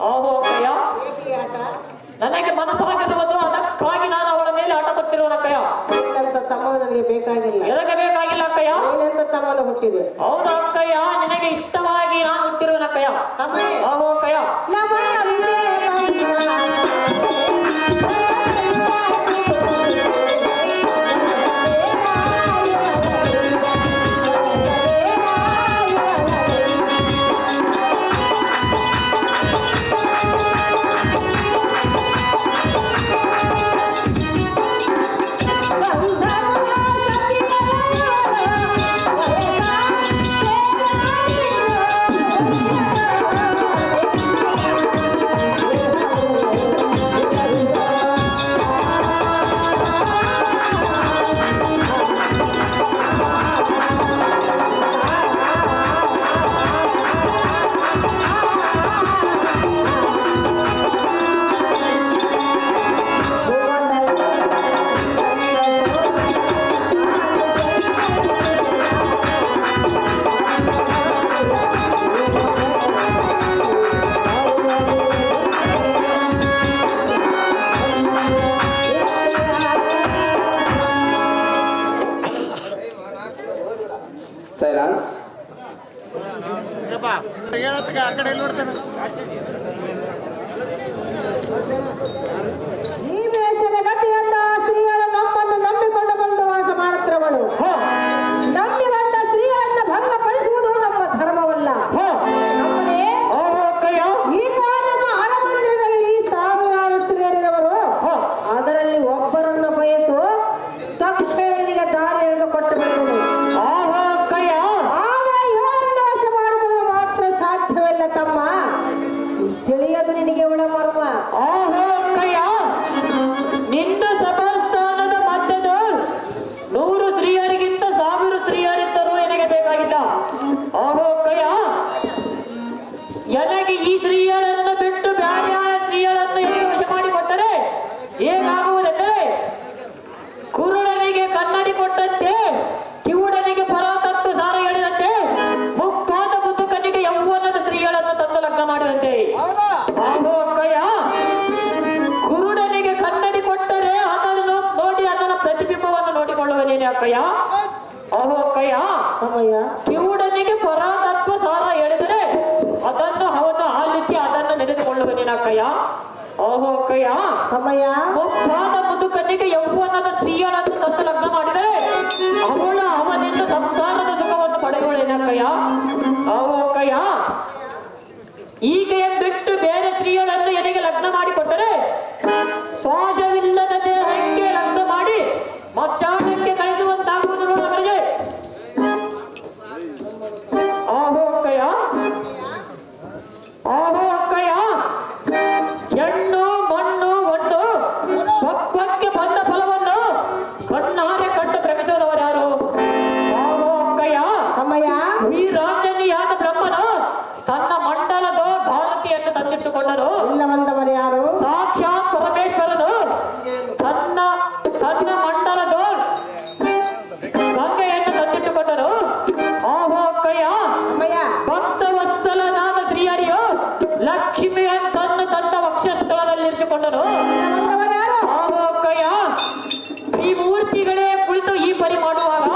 ಆಹೋ ಅಕ್ಕಯ್ಯ, ಏಕೆ ಈ ಹಠ? ನನಗೆ ಮನಸ್ಸಾಗಿರುವುದು, ಅದಕ್ಕಾಗಿ ನಾನು ಅವಳ ಮೇಲೆ ಆಟ ತೊಟ್ಟಿರುವುದು ಅಕ್ಕಯ್ಯ. ನಿನ್ನಂತ ತಮ್ಮನು ನನಗೆ ಬೇಕಾಗಿಲ್ಲ. ಎದಕ್ಕೆ ಬೇಕಾಗಿಲ್ಲ ಅಕ್ಕಯ್ಯ? ನೀನೆಂತ ತಮ್ಮನು ಹುಟ್ಟಿದೆ. ಹೌದು ಅಕ್ಕಯ್ಯ, ನಿನಗೆ ಇಷ್ಟವಾಗಿ ನಾನು ಹುಟ್ಟಿರುವುದು ಅಕ್ಕಯ್ಯ. ಅಮ್ಮನೇ ಆಹೋ ಅಕ್ಕಯ್ಯ, ಸೈಲೆನ್ಸ್. ಈ ವೇಷದ ಗತಿಯಂತ ಸ್ತ್ರೀಗಳು ನಮ್ಮನ್ನು ನಂಬಿಕೊಂಡು ಬಂದು ವಾಸ ಮಾಡುತ್ತಿರುವಳು. ನಂಬಿ ಬಂದ ಸ್ತ್ರೀಗಳನ್ನು ಭಂಗಪಡಿಸುವುದು ನಮ್ಮ ಧರ್ಮವಲ್ಲ. ನಮ್ಮನೇ ಆಹೋ ಅಕ್ಕಯ್ಯ, ಈಗ ನಮ್ಮ ಅರಮಂದಿರದಲ್ಲಿ ಸಾವಿರಾರು ಸ್ತ್ರೀಯರಿರುವರು. ಅದರಲ್ಲಿ ಒಬ್ಬರನ್ನು ಬಯಸು, ತಕ್ಷಣಿಗೆ ದಾರಿಯನ್ನು ಕೊಟ್ಟು ಬಿಡುವುದು. ಆಹೋ ಅಕ್ಕಯ್ಯ, ಆಗ ಇವಳನ್ನು ವಶ ಮಾಡಿಕೊಳ್ಳಲು ಮಾತ್ರ ಸಾಧ್ಯವಿಲ್ಲ ತಮ್ಮ. ತಿಳಿಯದು ನಿನಗೆ ಅವಳ ಮರ್ಮ. ಆಹೋ ಅಕ್ಕಯ್ಯ, ನಿನ್ನ ಸಭಾಸ್ಥಾನದ ಮಧ್ಯದ 100 ಸ್ತ್ರೀಯರಿಗಿಂತ 1000 ಸ್ತ್ರೀಯರಿದ್ದರೂ ನನಗೆ ಬೇಕಾಗಿಲ್ಲ. ಆಹೋ ಅಕ್ಕಯ್ಯ, ನನಗೆ ಈ ಸ್ತ್ರೀಯರನ್ನು ಬಿಟ್ಟು ಬ್ಯಾರ್ಯಾರ ಸ್ತ್ರೀಯರನ್ನು ಎಲ್ಲಿಗೆ ವಶ ಮಾಡಿಕೊಟ್ಟರೆ ಏನಾಗುವುದೆಂದರೆ, ಕುರುಡನಿಗೆ ಕನ್ನಡಿ ಕೊಟ್ಟಂತೆ, ಕಿವುಡನಿಗೆ ಪರಾತತ್ವ ಸಾರ ಹೇಳಿದಂತೆ, ಮುಪ್ಪಾದ ಮುದುಕನಿಗೆ ಯೌವನದ ಸ್ತ್ರೀಗಳನ್ನು ತಂದು ಲಗ್ನ ಮಾಡಿದಂತೆ. ಆಹೋ ಅಕ್ಕಯ್ಯ, ಕುರುಡನಿಗೆ ಕನ್ನಡಿ ಕೊಟ್ಟರೆ ಅದನ್ನು ನೋಡಿ ಅದನ್ನ ಪ್ರತಿಬಿಂಬವನ್ನು ನೋಡಿಕೊಳ್ಳುವನೇನೆ ಅಕ್ಕಯ್ಯ. ಆಹೋ ಅಕ್ಕಯ್ಯ, ತಮ್ಮಯ್ಯ ಕಿವುಡನಿಗೆ ಪರಾತತ್ವ ಸಾರ ಹೇಳಿದರೆ ಅದನ್ನು ಅವನು ಆಲಿಸಿ ಅದನ್ನು ನಡೆದುಕೊಳ್ಳುವನೇನೆ ಅಕ್ಕಯ್ಯ. ಆಹೋ ಅಕ್ಕಯ್ಯ, ತಮ್ಮಯ್ಯ ಮುಪ್ಪಾದ ಮುದುಕನಿಗೆ ಯೌವನದ ಸ್ತ್ರೀಯಳನ್ನು ತಂದು ಲಗ್ನ ಮಾಡಿದರೆ ಅವಳು ಅವನಿಂದ ಸಂಸಾರದ ಸುಖವನ್ನು ಪಡೆಯುವಳೇನಕ್ಕಯ್ಯ. ಆಹೋ ಅಕ್ಕಯ್ಯ, ಈಕೆಯ ಬಿಟ್ಟು ಬೇರೆ ಸ್ತ್ರೀಯಳನ್ನು ಎನೆಗೆ ಲಗ್ನ ಮಾಡಿಕೊಟ್ಟರೆ ಶ್ವಾಸವಿಲ್ಲದ ದೇಹಕ್ಕೆ ಲಗ್ನ ಮಾಡಿ ಮಸ್ತಾನಕ್ಕೆ ಕಳೆದುವಂತಾಗುವುದು ನೋಡಬರಜೆ. ಆಹೋ ಅಕ್ಕಯ್ಯ, ಆಹೋ ಅಕ್ಕಯ್ಯ, ಹೆಣ್ಣು ಮಣ್ಣು ಒಂದು ಪಕ್ವಕ್ಕೆ ಬಂದ ಫಲವನ್ನು ಕಣ್ಣಾರೆ ಕಂಡು ಭ್ರಮಿಸುವುದವರು ಯಾರು? ಆಹೋ ಅಕ್ಕಯ್ಯ, ತಮ್ಮಯ್ಯ ವೀರಾಂಜನಿಯಾದ ಬ್ರಹ್ಮನು ತನ್ನ ಮಂಡಲದ ಭಾರತಿಯನ್ನು ತಂದಿಟ್ಟುಕೊಂಡರು. ಇಲ್ಲ ಬಂದವರು ಯಾರು? ಸಾಕ್ಷಾತ್ ಪರಮೇಶ್ವರನು ತನ್ನ ತನ್ನ ಮಂಡಲದ ಗಂಗೆಯನ್ನು ತಂದಿಟ್ಟುಕೊಂಡರು. ಆಹೋ ಅಕ್ಕಯ್ಯ, ತಮ್ಮಯ್ಯ ಭಕ್ತವತ್ಸಲನಾದ ಶ್ರೀಹರಿಯು ಲಕ್ಷ್ಮಿಯನ್ನು ತನ್ನ ವಕ್ಷಸ್ಥಳದಲ್ಲಿರಿಸಿಕೊಂಡರು. ಇಲ್ಲ ಬಂದವರು ಯಾರು? ಆಹೋ ಅಕ್ಕಯ್ಯ, ತ್ರಿಮೂರ್ತಿಗಳೇ ಕುಳಿತು ಈ ಪರಿ ಮಾಡುವಾಗ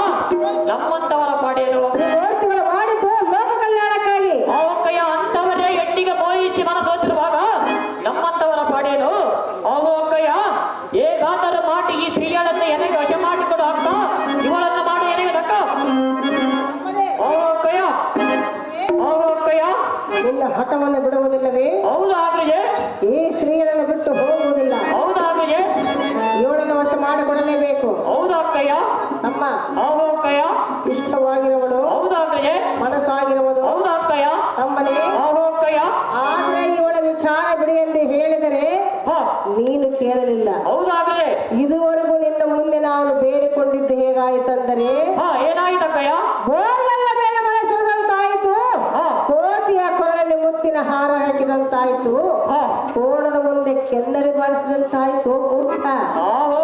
ನಮ್ಮಂತವರ ಪಾಡೇನು? ಮೂರ್ತಿಗಳು ಮಾಡಿದ್ದು ಲೋಕ ಕಲ್ಯಾಣಕ್ಕಾಗಿ. ಆಹೋ ಅಕ್ಕಯ್ಯ, ಅಂತವರೇ ಎಟ್ಟಿಗೆ ಮೋಹಿಸಿ ಮನಸೋತಿರುವಾಗ ನಮ್ಮಂತವರ ಪಾಡೇನು? ಆಹೋ ಅಕ್ಕಯ್ಯ, ಹೇಗಾದರೂ ಮಾಡಿ ಈ ಸ್ತ್ರೀಯಳನ್ನು ಎನೆಗೆ ವಶ ಮಾಡಿಕೊಡು ಅಕ್ಕ, ಇವಳನ್ನು ಮಾಡಿ ಎನೆಗೆ ದಕ್ಕ. ತಮ್ಮನೇ ಆಹೋ ಅಕ್ಕಯ್ಯ, ಆಹೋ ಅಕ್ಕಯ್ಯ, ನಿನ್ನ ಹಠವನ್ನು ಬಿಡುವುದಿಲ್ಲವೇ? ಹೌದಾಗ್ರಿಯೇ, ಈ ಸ್ತ್ರೀಯರನ್ನು ಬಿಟ್ಟು ಹೋಗುವುದಿಲ್ಲ. ಹೌದಾಗ್ರಿಯೇ, ಇವಳನ್ನು ವಶ ಮಾಡಿಕೊಡಲೇಬೇಕು. ಹೌದಾ ಅಕ್ಕಯ್ಯ? ತಮ್ಮ ಆಹೋ ಅಕ್ಕಯ್ಯ, ಇಷ್ಟವಾಗಿರುವಳು, ಹೌದಾಗ್ರಿಯೇ, ಮನಸ್ಸಾಗಿರುವುದು. ಹೌದಾ ಅಕ್ಕಯ್ಯ? ತಮ್ಮನೇ ಆಹೋ ಅಕ್ಕಯ್ಯ, ಆದ್ರೆ ಇವಳ ವಿಚಾರ ಬಿಡಿ ಎಂದು ಹೇಳಿದರೆ ಹಾ, ನೀನು ಕೇಳಲಿಲ್ಲ. ಹೌದಾಗ್ರಿಯೇ, ಇದುವರೆಗೂ ನಿನ್ನ ಮುಂದೆ ನಾನು ಬೇಡಿಕೊಂಡಿದ್ದು ಹೇಗಾಯಿತಂದರೆ, ಹಾ, ಏನಾಯ್ತು ಅಕ್ಕಯ್ಯ? ಬೋರ್ವೆಲ್ಲ ಮೇಲೆ ಮಳೆ ಸುರಿದಂತಾಯಿತು, ಹಾ, ಕೋತಿಯ ಕೊರಳಲ್ಲಿ ಮುತ್ತಿನ ಹಾರ ಹಾಕಿದಂತಾಯ್ತು, ಹಾ, ಕೋಣದ ಮುಂದೆ ಕೆನ್ನರಿ ಬಾರಿಸಿದಂತಾಯ್ತು ಮೂರ್ಖ. ಆಹೋ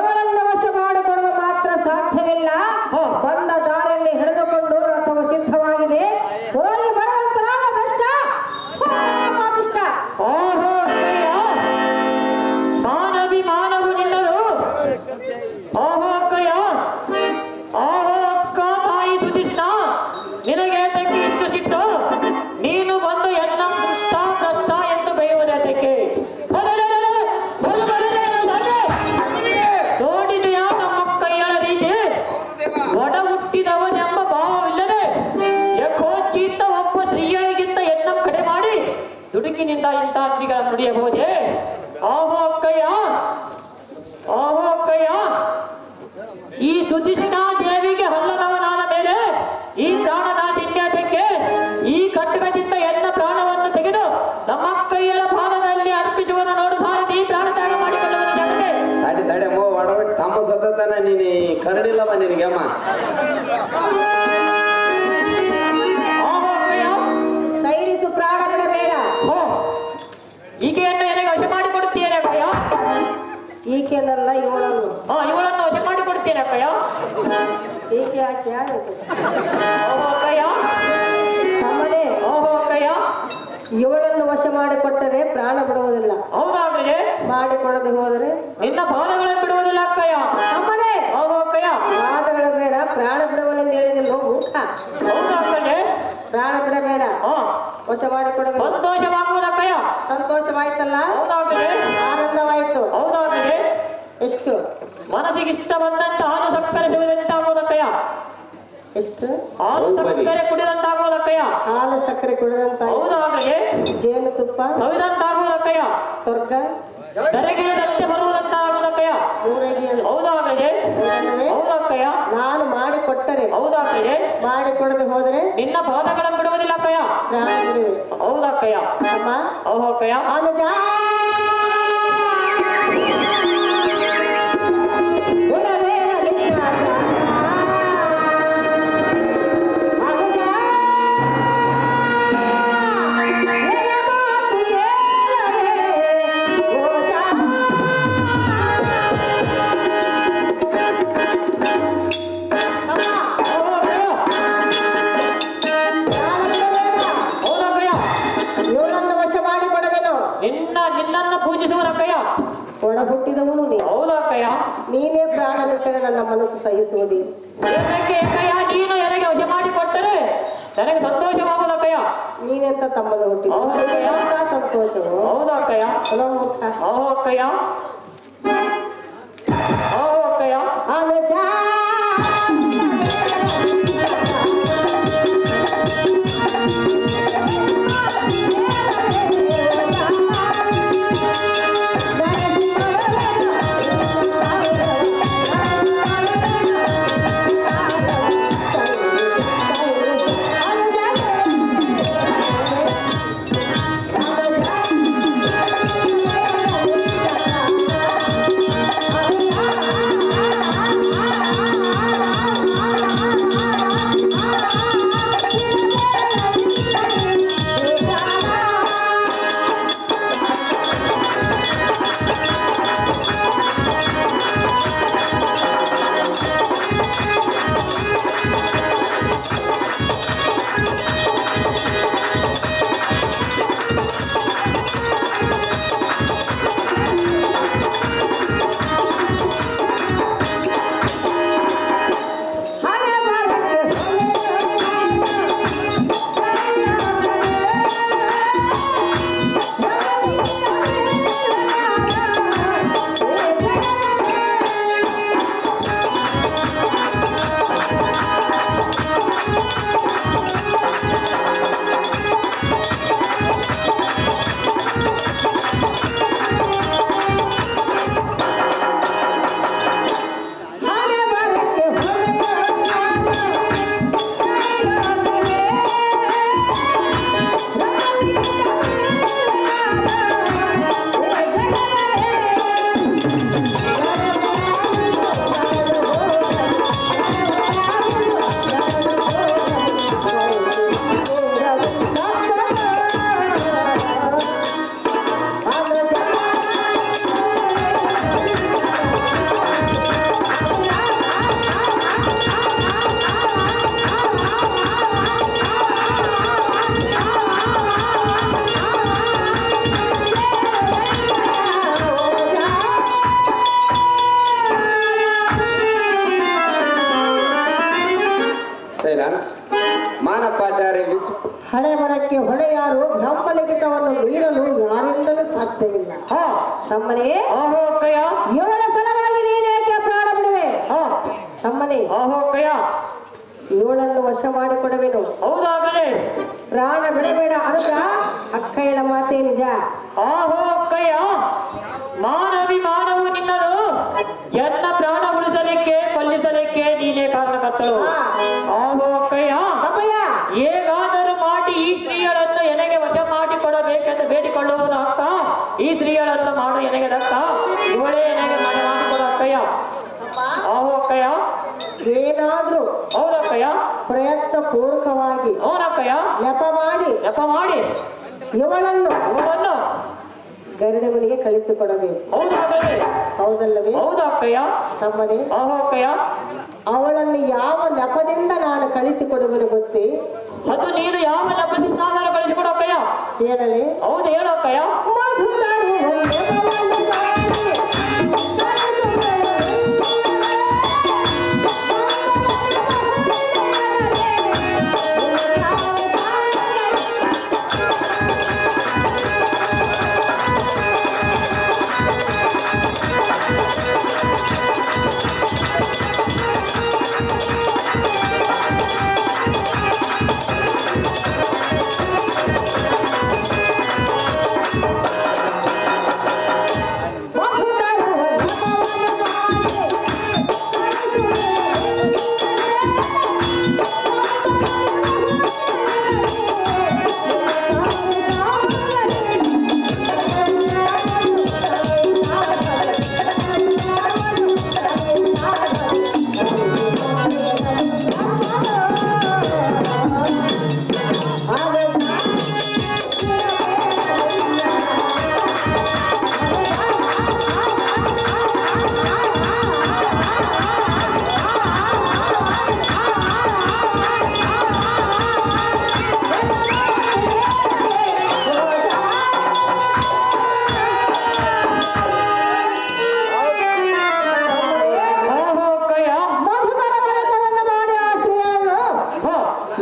ಇವಳನ್ನು ವಶ ಮಾಡಿಕೊಡುವ ಮಾತ್ರ ಸಾಧ್ಯವಿಲ್ಲ. ಬಂದ ದಾರಿಯಲ್ಲಿ ಹಿಡಿದುಕೊಂಡು ರಥವು ಸಿದ್ಧವಾಗಿದೆ. ಹೋಗಿ ಬರುವಂತರಾಗ ಭ್ರಷ್ಟ ಪಾಪಿಷ್ಟ. ಓಹೋ ಅಕ್ಕಯ್ಯ, ಮಾನವು ನಿನ್ನದು. ಓಹೋ ಅಕ್ಕಯ್ಯ, ಓಹೋ ಅಕ್ಕ ತಾಯಿ ಸುಧಿಷ್ಣ, ನಿನಗೆ ಅದಕ್ಕೆ ಇಷ್ಟು ಸಿಟ್ಟು? ನೀನು ಬಂದು ಎನ್ನ ಭ್ರಷ್ಟ ಎಂದು ಬೈಯುವುದಕ್ಕೆ ನೋಡಿದೆಯಾ ನಮ್ಮ ಕೈಯಳ ರೀತಿ? ಒಡ ಹುಟ್ಟಿದವನೆಂಬ ಭಾವವಿಲ್ಲದೆ ಯಕೋಚಿತ್ತ ಒಬ್ಬ ಸ್ತ್ರೀಯಳಿಗಿಂತ ಎನ್ನ ಕಡೆ ಮಾಡಿ ದುಡುಕಿನಿಂದ ಇಂಥ ಅಗ್ನಿಗಳ ನುಡಿಯಬಹುದೇ? ಆಹೋ ಅಕ್ಕಯ್ಯ, ಆಹೋ ಅಕ್ಕಯ್ಯ, ಈ ಸುಧಿಷ್ಣಾ ದೇವಿಗೆ ಹಲ್ಲದವನಾದ ಮೇಲೆ ಈ ಪ್ರಾಣನಾಶ ಇತ್ಯಾದಕ್ಕೆ ಈ ಕಟ್ಟುಗದಿಂದ ಎನ್ನ ಪ್ರಾಣವನ್ನು ತೆಗೆದು ನಮ್ಮ ಕೈಯಳ ಪಾದದಲ್ಲಿ ಅರ್ಪಿಸುವನ್ನು ನೋಡು ಸಾರಥಿ, ಪ್ರಾಣ ತ್ಯಾಗ ಮಾಡಿಕೊಳ್ಳುವ ಶಕ್ತಿ. ತಡಿ ಮೋ ಒಡಬಿಟ್ಟು ತಮ್ಮ ಸೊತ್ತನ ನೀನು ಕರಡಿಲ್ಲವ ನಿನಗೆ ಅಮ್ಮ. ಆಹೋ ಅಕ್ಕಯ್ಯ, ಸೈರಿಸು, ಪ್ರಾಣ ಬಿಡಬೇಡ. ಹೋ ಈಕೆಯನ್ನು ನನಗೆ ವಶ ಮಾಡಿಕೊಡುತ್ತೀಯೇ ಅಕ್ಕಯ್ಯ? ಈಕೆನಲ್ಲ ಇವಳನ್ನು. ಇವಳನ್ನು ವಶ ಮಾಡಿಕೊಡ್ತೀಯೇ ಅಕ್ಕಯ್ಯ? ಈಕೆ ಯಾಕೆ ಯಾಕೆ ಓಹೋ ಅಕ್ಕಯ್ಯ, ತಮ್ಮನೇ, ಓಹೋ ಅಕ್ಕಯ್ಯ, ಇವಳನ್ನು ವಶ ಮಾಡಿಕೊಟ್ಟರೆ ಪ್ರಾಣ ಬಿಡುವುದಿಲ್ಲ. ಹೌದಾಗ್ರೆ ಮಾಡಿಕೊಡದೆ ಹೋದರೆ ನಿನ್ನ ಪಾದಗಳನ್ನು ಬಿಡುವುದಿಲ್ಲ ಅಕ್ಕಯ್ಯ. ತಮ್ಮನೇ, ಓಹೋ ಅಕ್ಕಯ್ಯ, ವಾದಗಳ ಬೇಡ, ಪ್ರಾಣ ಬಿಡುವನೆಂದು ಹೇಳಿದಿಲ್ಲ ಮೂರ್ಖ. ಹೌದಾಗ್ರೆ ಪ್ರಾಣ ಬಿಡಬೇಡ, ವಶ ಮಾಡಿಕೊಡಬೇಕು. ಸಂತೋಷವಾಗುವುದಕ್ಕಯ್ಯ. ಸಂತೋಷವಾಯ್ತಲ್ಲ, ಹೌದಾಗ್ರೆ ಆನಂದವಾಯ್ತು. ಹೌದಾಗ್ರೆ ಎಷ್ಟು ಮನಸ್ಸಿಗೆ ಇಷ್ಟ ಬಂದಂತ ಹಾಲು ಸಕ್ಕರೆ ಸಿಗುವುದಂತಾಗುವುದಕ್ಕಯ್ಯ. ಎಷ್ಟು ಹಾಲು ಸಕ್ಕರೆ ಕುಡಿದಂತಾಗುವುದಕ್ಕಯ್ಯ. ಹಾಲು ಸಕ್ಕರೆ ಕುಡಿದಂತ, ಹೌದಾಗ್ರೆ ಜೇನುತುಪ್ಪ ಸವಿದಂತಾಗುವುದಕ್ಕಯ್ಯ. ಸ್ವರ್ಗ ತೆರೆಗೆಯದಂತೆ ಬರುವುದಂತಾಗುವುದಕ್ಕಯ್ಯ. ನೂರೈದು. ಹೌದಾಗ್ರೆ ಹೌದಕ್ಕಯ್ಯ. ನಾನು ಮಾಡಿಕೊಟ್ಟರೆ, ಹೌದಾಗ್ರೆ ಮಾಡಿಕೊಡದೆ ಹೋದರೆ ನಿನ್ನ ಪಾದಗಳನ್ನು ಬಿಡುವುದಿಲ್ಲ ಅಕ್ಕಯ್ಯ. ಪ್ರಾಣ ಬಿಡುವೆ. ಹೌದಕ್ಕಯ್ಯ. ಅಮ್ಮ, ಓಹೋ ಅಕ್ಕಯ್ಯ, ಅನುಜ ಬಿಡಬೇಡ ನಿನ್ನ ಅನುಜ, ನನ್ನ ಮಾತು ಕೇಳಬೇಡ ಓಜ. ಅಮ್ಮ, ಓಹೋ ಅಕ್ಕಯ್ಯ, ಪ್ರಾಣ ಬಿಡಬೇಡ. ಹೌದಕ್ಕಯ್ಯ. ಇವಳನ್ನು ವಶ ಮಾಡಿಕೊಡಬೇನು. ನಿನ್ನನ್ನು ಪೂಜಿಸುವುದಕ್ಕಯ್ಯ. ಒಡ ಹುಟ್ಟಿದವನು ನೀನು. ಹೌದಕ್ಕಯ್ಯ. ನೀನೇ ಪ್ರಾಣ ಬಿಟ್ಟರೆ ನನ್ನ ಮನಸ್ಸು ಸಹಿಸುವುದೇ. ಏನಕ್ಕೆ ಅಕ್ಕಯ್ಯ, ನೀನು ನನಗೆ ವಶ ಮಾಡಿಕೊಟ್ಟರೆ ನನಗೆ ಸಂತೋಷವಾಗುವುದಕ್ಕಯ್ಯ. ನೀನೆಂತ ತಮ್ಮನ ಹುಟ್ಟಿದ ಹೌದಕ್ಕಯ್ಯ. ಸಂತೋಷವು ಹೌದಕ್ಕಯ್ಯ. ಓಹೋ ಅಕ್ಕಯ್ಯ, ಓಹೋ ಅಕ್ಕಯ್ಯ, ಅನುಜ ಮಾನಪಾಚಾರ್ಯ ಹಣೆ ಬರಕ್ಕೆ ಹೊಣೆಯಾರು ಬ್ರಹ್ಮಲಿಖಿತವನ್ನು ಮೀರಲು ಯಾರಿಂದಲೂ ಸಾಧ್ಯವಿಲ್ಲ. ತಮ್ಮನೇ, ಆಹೋ ಅಕ್ಕಯ್ಯ, ಇವಳ ಸಲವಾಗಿ ನೀನೇಕೆ ಪ್ರಾಣ ಬಿಡುವೆ? ತಮ್ಮನೇ, ಆಹೋ ಅಕ್ಕಯ್ಯ, ಇವಳನ್ನು ವಶ ಮಾಡಿಕೊಡಬೇನು. ಹೌದಾಗಲೇ. ಪ್ರಾಣ ಬಿಡಬೇಡ ಅನುಜ, ಅಕ್ಕಯ್ಯನ ಮಾತೇ ನಿಜ. ಆಹೋ ಅಕ್ಕಯ್ಯ, ಮಾನವು ನಿನ್ನದು. ಎನ್ನ ಪ್ರಾಣ ಉಳಿಸಲಿಕ್ಕೆ ಕೊಲ್ಲಿಸಲಿಕ್ಕೆ ನೀನೇ ಕಾರಣಕರ್ತಳು. ಆಹೋ ಅಕ್ಕಯ್ಯ, ತಮ್ಮಯ್ಯ, ಹೇಗಾದರೂ ಮಾಡಿ ಈ ಸ್ತ್ರೀಗಳನ್ನು ಎನಗೆ ವಶ ಮಾಡಿಕೊಡಬೇಕೆಂದು ಬೇಡಿಕೊಳ್ಳುವನು ಅಕ್ಕ. ಈ ಸ್ತ್ರೀಗಳನ್ನು ಮಾಡು ಎನಗೆ ದಕ್ಕ, ಇವಳೇ ಎನಗೆ ಮಾಡಿಕೊಡು ಅಕ್ಕಯ್ಯ. ಆಹೋ ಅಕ್ಕಯ್ಯ, ಏನಾದ್ರೂ ಹೌದಕ್ಕಯ್ಯ, ಪ್ರಯತ್ನ ಪೂರ್ವಕವಾಗಿ ಹೌದಕ್ಕಯ್ಯ, ನೆಪ ಮಾಡಿ ಇವಳನ್ನು ಗರುಡ ಮನೆಗೆ ಕಳಿಸಿಕೊಡಬೇಕು. ಹೌದಾಗಲೇ. ಹೌದಲ್ಲವೇ? ಹೌದಕ್ಕಯ್ಯ. ತಮ್ಮನೇ, ಆಹೋ ಅಕ್ಕಯ್ಯ, ಅವಳನ್ನು ಯಾವ ನೆಪದಿಂದ ನಾನು ಕಳಿಸಿಕೊಡುವುದು ಗೊತ್ತೇ? ಅದು ನೀನು ಯಾವ ನೆಪದಿಂದ ಕಳಿಸಿಕೊಡು ಅಕ್ಕಯ್ಯ. ಹೇಳಲೇ? ಹೌದು, ಹೇಳು ಅಕ್ಕಯ್ಯ.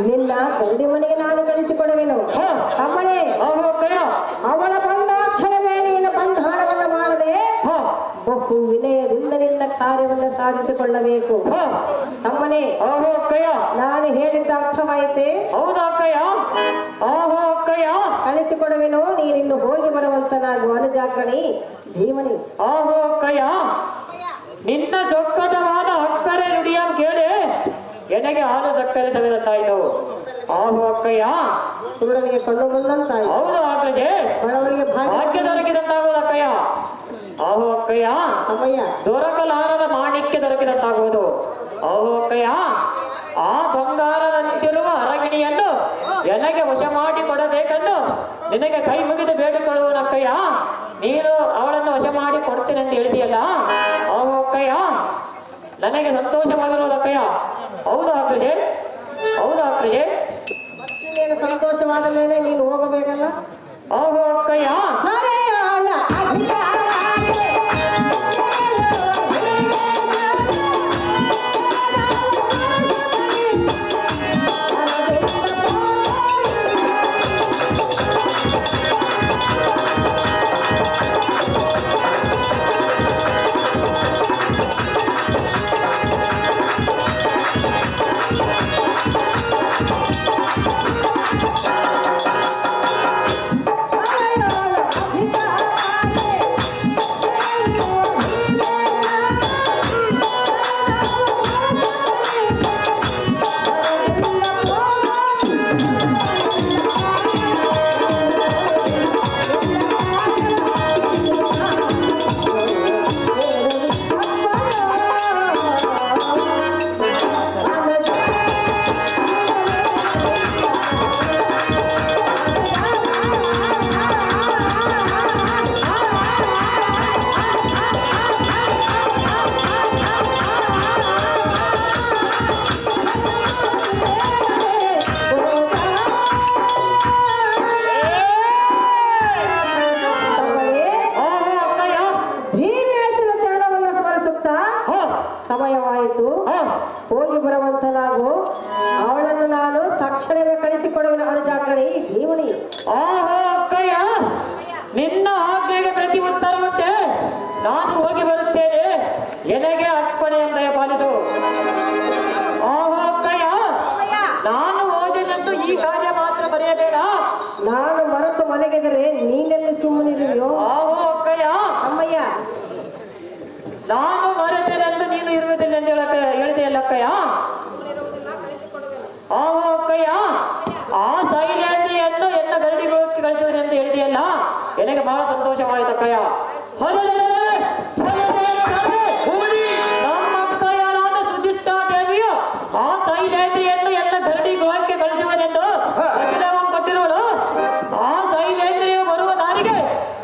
ನಿನ್ನ ಗರುಡಿ ಮನೆಗೆ ನಾನು ಕಳಿಸಿಕೊಡುವೆನು. ತಮ್ಮನೇ, ಅವಳ ಬಂದಾಕ್ಷಣವೇ ನೀನು ಬಂಧನವನ್ನು ಮಾಡದೆ ಬಹು ವಿನಯದಿಂದ ನಿನ್ನ ಕಾರ್ಯವನ್ನು ಸಾಧಿಸಿಕೊಳ್ಳಬೇಕು. ತಮ್ಮನೇ, ನಾನು ಹೇಳಿದ್ದ ಅರ್ಥವಾಯಿತೆ? ಕಳಿಸಿಕೊಡುವೆನು. ನೀನಿನ್ನು ಹೋಗಿ ಬರುವಂತನಾಗು ಅನುಜಾಗ್ರಣಿ ಧೀಮನಿ. ನಿನ್ನ ಚೊಕ್ಕಟವಾದ ಅಕ್ಕರೆ ನುಡಿಯನ್ನು ಕೇಳಿ ಎನಗೆ ಹಾಲು ಸಕ್ಕರೆ ಸವಿದಂತಾಯ್ತು. ಆಹೋ ಅಕ್ಕಯ್ಯ, ಕುರುಡನಿಗೆ ಕಣ್ಣು ಬಂದಂತಾಯ್ತು. ಹೌದು ಅಕ್ಕಯ್ಯ, ಬಡವರಿಗೆ ಭಾಗ್ಯ ದೊರಕಿದಂತಾಗುವುದು ಅಕ್ಕಯ್ಯ. ಆಹೋ ಅಕ್ಕಯ್ಯ, ಅಮ್ಮಯ್ಯ, ದೊರಕಲಾರದ ಮಾಣಿಕ್ಯ ದೊರಕಿದಂತಾಗುವುದು. ಆಹೋ ಅಕ್ಕಯ್ಯ, ಆ ಬಂಗಾರದಂತಿರುವ ಅರಗಿಣಿಯನ್ನು ಎನಗೆ ವಶ ಮಾಡಿ ಕೊಡಬೇಕೆಂದು ನಿನಗೆ ಕೈ ಮುಗಿದು ಬೇಡಿಕೊಳ್ಳುವನಕ್ಕಯ್ಯ. ನೀನು ಅವಳನ್ನು ವಶ ಮಾಡಿ ಕೊಡ್ತೀನಿ ಅಂತ ಹೇಳಿದೆಯಲ್ಲ. ಆಹೋ ಅಕ್ಕಯ್ಯ, ನನಗೆ ಸಂತೋಷವಾಗಿರುವುದಕ್ಕಯ್ಯ. ಹೌದಾ ಅಕ್ಕಯ್ಯ? ಹೌದಾ ಅಕ್ಕಯ್ಯ? ನೀನು ಸಂತೋಷವಾದ ಮೇಲೆ ನೀನು ಹೋಗಬೇಕಲ್ಲ. ಆಹೋ ಅಕ್ಕಯ್ಯ, ಅಧಿಕಾರ ಸಮಯವಾಯಿತು, ಹೋಗಿ ಬರುವಂತನಾಗು. ಅವಳನ್ನು ನಾನು ತಕ್ಷಣವೇ ಕಳಿಸಿಕೊಡುವೆನು. ಅನುಜಾಗ್ರಣೆ ದೇವಣಿ. ಆಹೋ ಅಕ್ಕಯ್ಯ, ನಿನ್ನ ಆಜ್ಞೆಗೆ ಪ್ರತಿ ಉತ್ತರ ಉಂಟೆ. ನಾನು ಹೋಗಿ ಬರುತ್ತೇನೆ. ಎನಗೆ ಅಪ್ಪಣೆಯ ಪಾಲಿಸು. ಆಹೋ ಅಕ್ಕಯ್ಯ, ನಾನು ಓದಿನಂತೂ ಈ ಕಾರ್ಯ ಮಾತ್ರ ಬರೆಯಬೇಡ. ನಾನು ಮರೆತು ಮಲಗಿದರೆ ನೀನೆಲ್ಲಿ ಸುಮ್ಮನಿರುವೆಯೋ? ಆಹೋ ಅಕ್ಕಯ್ಯ, ಅಮ್ಮಯ್ಯ, ನಾನು ಮರೆತರೆಂದು ನೀನು ಇರುವುದಿಲ್ಲ ಎಂದು ಹೇಳಿದೆಯಲ್ಲ ಅಕ್ಕಯ್ಯ. ಆಹೋ ಅಕ್ಕಯ್ಯ, ಆ ಸೈಲ್ಯಾಂದ್ರಿಯನ್ನು ಎನ್ನ ಗರಡಿಗಳಿಗೆ ಕಳಿಸುವುದೆಂದು ಹೇಳಿದೆಯಲ್ಲ, ನನಗೆ ಬಹಳ ಸಂತೋಷವಾಯಿತು ಅಕ್ಕಯ್ಯ. ನಮ್ಮ ಅಕ್ಕಯ್ಯನಾದ ಸುಧಿಷ್ಠಾ ದೇವಿಯು ಆ ಸೈಲ್ಯಾಂದ್ರಿಯನ್ನು ಎನ್ನ ಗರಡಿ ಗೃಹಕ್ಕೆ ಕಳಿಸುವುದೆಂದು ವಚನವ ಕೊಟ್ಟಿರುವಳು. ಆ ಸೈಲ್ಯಾಂದ್ರಿಯು ಬರುವ ದಾರಿಗೆ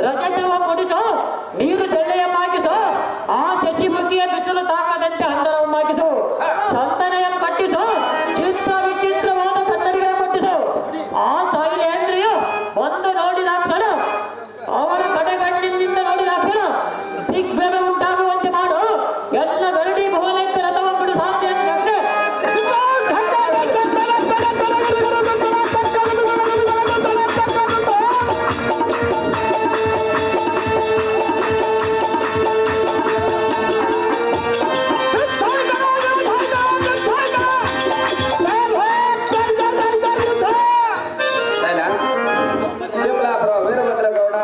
ರಜತವ ಕೊಡಿಸು, ನೀರು ಚಳ್ಳೆಯಮ್ಮಾಗಿಸು, ಆ ಶಶಿಮುಖಿಯ ಬಿಸಿಲು ತಾಕದಂತೆ ಹಂದರವಮ್ಮಾಗಿಸು, ಚಂದನೆಯ ಕಟ್ಟಿಸು, ಚಿತ್ರ ವಿಚಿತ್ರವಾದ ಕನ್ನಡಿಗಳ ಕೊಟ್ಟಿಸು. ಆ ಸೈಲೇಂದ್ರಿಯು ಒಂದು ನೋಡಿದ ಕ್ಷಣ, ಅವರ ಕಡೆಗಣ್ಣಿನಿಂದ ನೋಡಿದ ಕ್ಷಣ ದಿಗ್ಭ್ರಮೆ ಉಂಟಾಗುವಂತೆ ಮಾಡು. ಎಲ್ಲ ಗರಡಿ ಭುವನಕ್ಕೆ ರಥವ ಬಿಡು ಸಾಧ್ಯ ಅಂತಂದ್ರೆ ಚಿಕ್ಕಬಳ್ಳಾಪುರ ವೀರಭದ್ರಗೌಡ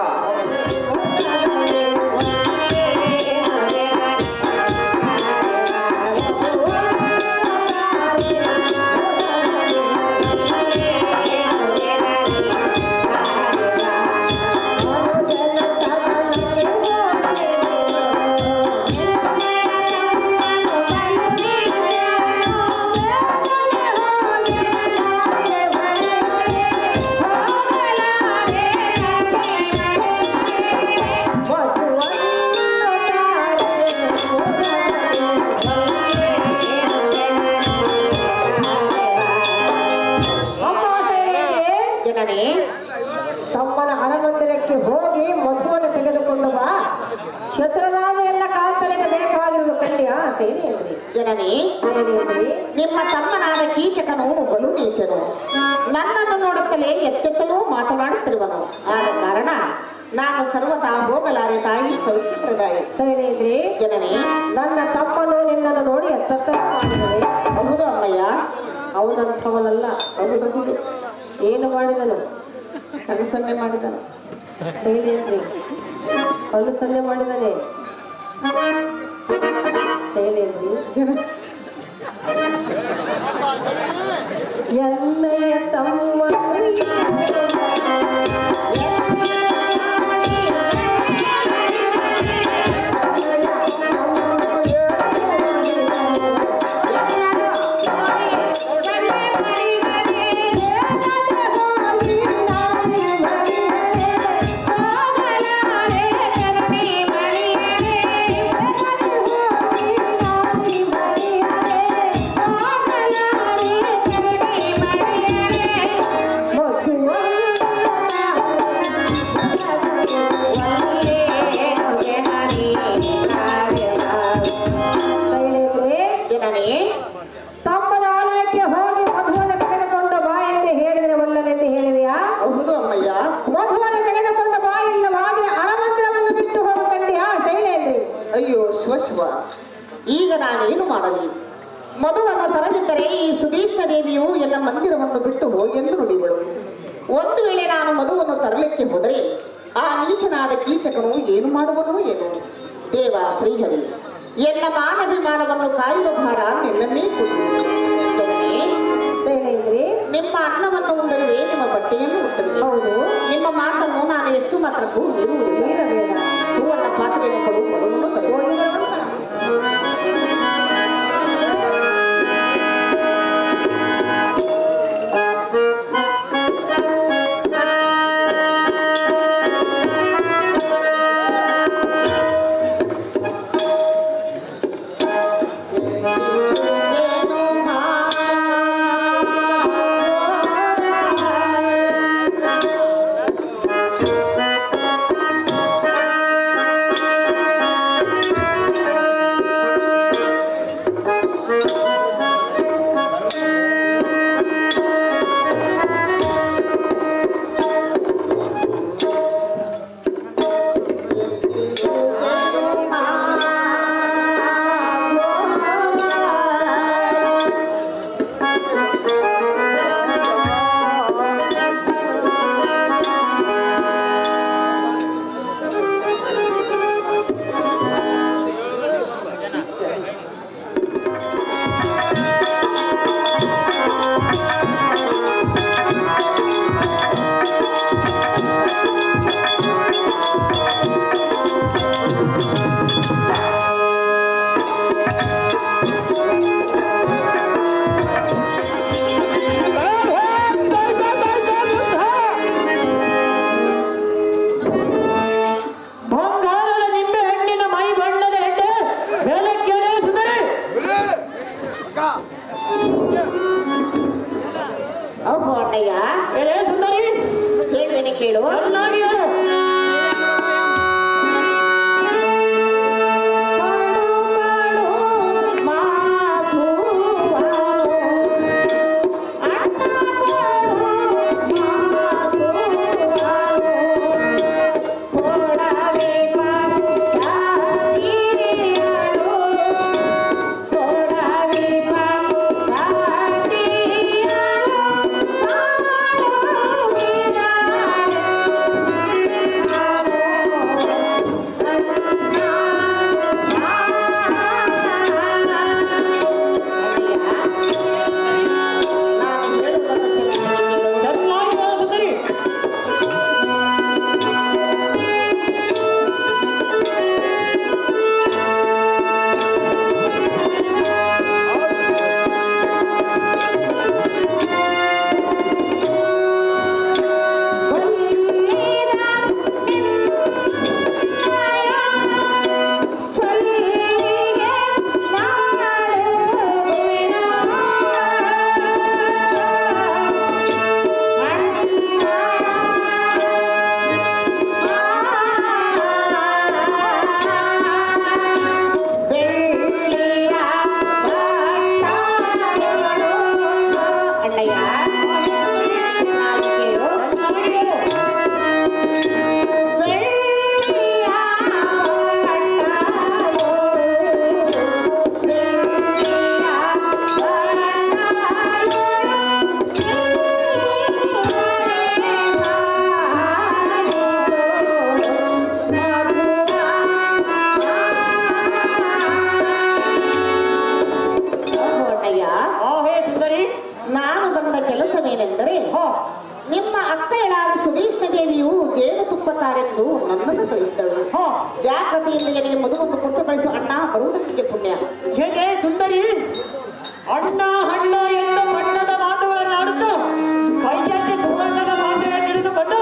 ಜನನೇ, ತಮ್ಮನ ಹರಮಂದಿರಕ್ಕೆ ಹೋಗಿ ಮಧುವನ್ನು ತೆಗೆದುಕೊಂಡು ಬಾ. ಛತ್ರರಾದ ಎಲ್ಲ ಕಾಂತನಿಗೆ ಬೇಕಾಗಿರುವ ಕಲ್ಯ ಸೇನೆಯಂದ್ರಿ. ಜನನೇ, ಸೇನೆಯಂದ್ರಿ, ನಿಮ್ಮ ತಮ್ಮನಾದ ಕೀಚಕನು ಬಲು ನೀಚನು. ನನ್ನನ್ನು ನೋಡುತ್ತಲೇ ಎತ್ತೆತ್ತಲೂ ಮಾತನಾಡುತ್ತಿರುವನು. ಆದ ಕಾರಣ ನಾನು ಸರ್ವತಾ ಹೋಗಲಾರೆ ತಾಯಿ ಸೌಖ್ಯಪ್ರದಾಯಿ. ಸೇನೆಯಂದ್ರಿ, ಜನನೇ, ನನ್ನ ತಮ್ಮನು ನಿನ್ನನ್ನು ನೋಡಿ ಎತ್ತತ್ತ ಮಾಡಿದರೆ ಹೌದು ಅಮ್ಮಯ್ಯ, ಅವನಂಥವನಲ್ಲ. ಹೌದು, ಏನು ಮಾಡಿದನು? ಕಣ್ಣು ಸೊನ್ನೆ ಮಾಡಿದನು. ಶೈಲೇಂದ್ರಿ ಕಳ್ಳು ಸನ್ನೆ ಮಾಡಿದಾನೆ. ಶೈಲೇಂದ್ರಿ, ಎನ್ನಯ ತಮ್ಮ ತಮ್ಮನ ಆಲಯಕ್ಕೆ ಹೋಗಿ ಮಧುವನ್ನು ತೆಗೆದುಕೊಂಡು ಬಾ ಎಂದು ಹೇಳಿದರೆ ಒಲ್ಲನೆಂದು ಹೇಳಿವೆಯಾ? ಹೌದು ಅಮ್ಮಯ್ಯ, ಮಧುವನ್ನು ತೆಗೆದುಕೊಂಡು ಬಾ, ಇಲ್ಲವಾದರೆ ಅರಮಂದಿರವನ್ನು ಬಿಟ್ಟು ಹೋಗಕಂಡಿಯಾ? ಶೈಲೇಂದ್ರಿ, ಅಯ್ಯೋ ಶಿವ ಶಿವ, ಈಗ ನಾನೇನು ಮಾಡಲಿ? ಮಧುವನ್ನು ತರದಿದ್ದರೆ ಈ ಸುಧೀಷ್ಣ ದೇವಿಯು ಎನ್ನ ಮಂದಿರವನ್ನು ಬಿಟ್ಟು ಹೋಗೆಂದು ನುಡಿಗಳು. ಒಂದು ವೇಳೆ ನಾನು ಮಧುವನ್ನು ತರಲಿಕ್ಕೆ ಹೋದರೆ ಆ ನೀಚನಾದ ಕೀಚಕನು ಏನು ಮಾಡುವನು ಏನು? ದೇವ ಶ್ರೀಹರಿ, ಎನ್ನ ಮಾನಭಿಮಾನವನ್ನು ಕಾಯುವ ಭಾರ ನಿನ್ನನ್ನೇ ಕೊಡು. ಜನನೇ, ಶೈಲೇಂದ್ರಿ, ನಿಮ್ಮ ಅನ್ನವನ್ನು ಉಂಡರುವೆ, ನಿಮ್ಮ ಬಟ್ಟೆಯನ್ನು ಉಟ್ಟರುವೆ. ಹೌದು, ನಿಮ್ಮ ಮಾತನ್ನು ನಾನು ಎಷ್ಟು ಮಾತ್ರಕ್ಕೂ ಮೀರುವುದಿಲ್ಲ. ಇರಬೇಡ. ಸುವರ್ಣ ಪಾತ್ರೆಯನ್ನು ಕೊಡು, ಮಧುವನ್ನು ತರು. ಹೋಗಿ ಬರೋಣ. ತುಪ್ಪುತ್ತಾರೆಂದು ನನ್ನನ್ನು ಕಳಿಸಿದಳು. ಜಾಗೃತಿಯಿಂದ ನನಗೆ ಮಧುವನ್ನು ಕೊಟ್ಟು ಕಳಿಸುವ ಅಣ್ಣ ಬರುವುದಕ್ಕೆ ಪುಣ್ಯ. ಹೇಗೆ ಸುಂದರಿ ಅಣ್ಣ ಹಣ್ಣ ಎಂದ ಬಣ್ಣದ ಮಾತುಗಳನ್ನಾಡುತ್ತಾ ಕೈಯಲ್ಲಿ ಸುವರ್ಣದ ಮಾತೆಯ ತಿಳಿದುಕೊಂಡು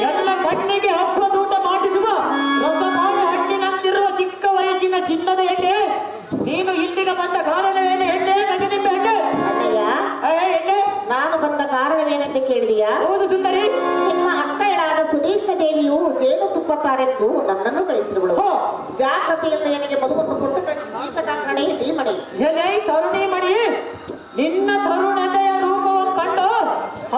ಎಲ್ಲ ಕಣ್ಣಿಗೆ ಹಬ್ಬದೂಟ ಮಾಡಿಸುವ ರಸಮಾನ ಹಣ್ಣಿನಂತಿರುವ ಚಿಕ್ಕ ವಯಸ್ಸಿನ ಚಿನ್ನದ ಹೆಣ್ಣೆ, ನೀನು ಇಲ್ಲಿಗೆ ಬಂದ ಕಾರಣವೇನು ಹೆಣ್ಣೆ? ನಗದಿದ್ದ ಹೆಣ್ಣೆ ಹೆಣ್ಣೆ, ನಾನು ಬಂದ ಕಾರಣವೇನೆಂದು ಕೇಳಿದೆಯಾ? ಹೌದು ಸುಂದರಿ. ನಿಮ್ಮ ಅಕ್ಕಳಾದ ಸುಧೀಷ್ಣ ದೇವಿಯು ಜೇನು ತುಪ್ಪತ್ತಾರೆಂದು ನನ್ನನ್ನು ಕಳಿಸಿದಳು. ಜಾಗೃತಿಯಿಂದ ನನಗೆ ಮಧುವನ್ನು ಕೊಟ್ಟು ಕಳಿಸಿದ ಕೀಚಕಾಂಕಣೆ ಧೀಮಣಿ. ಎಲೆ ತರುಣಿ ಮಣಿ, ನಿನ್ನ ತರುಣತೆಯ ರೂಪವನ್ನು ಕಂಡು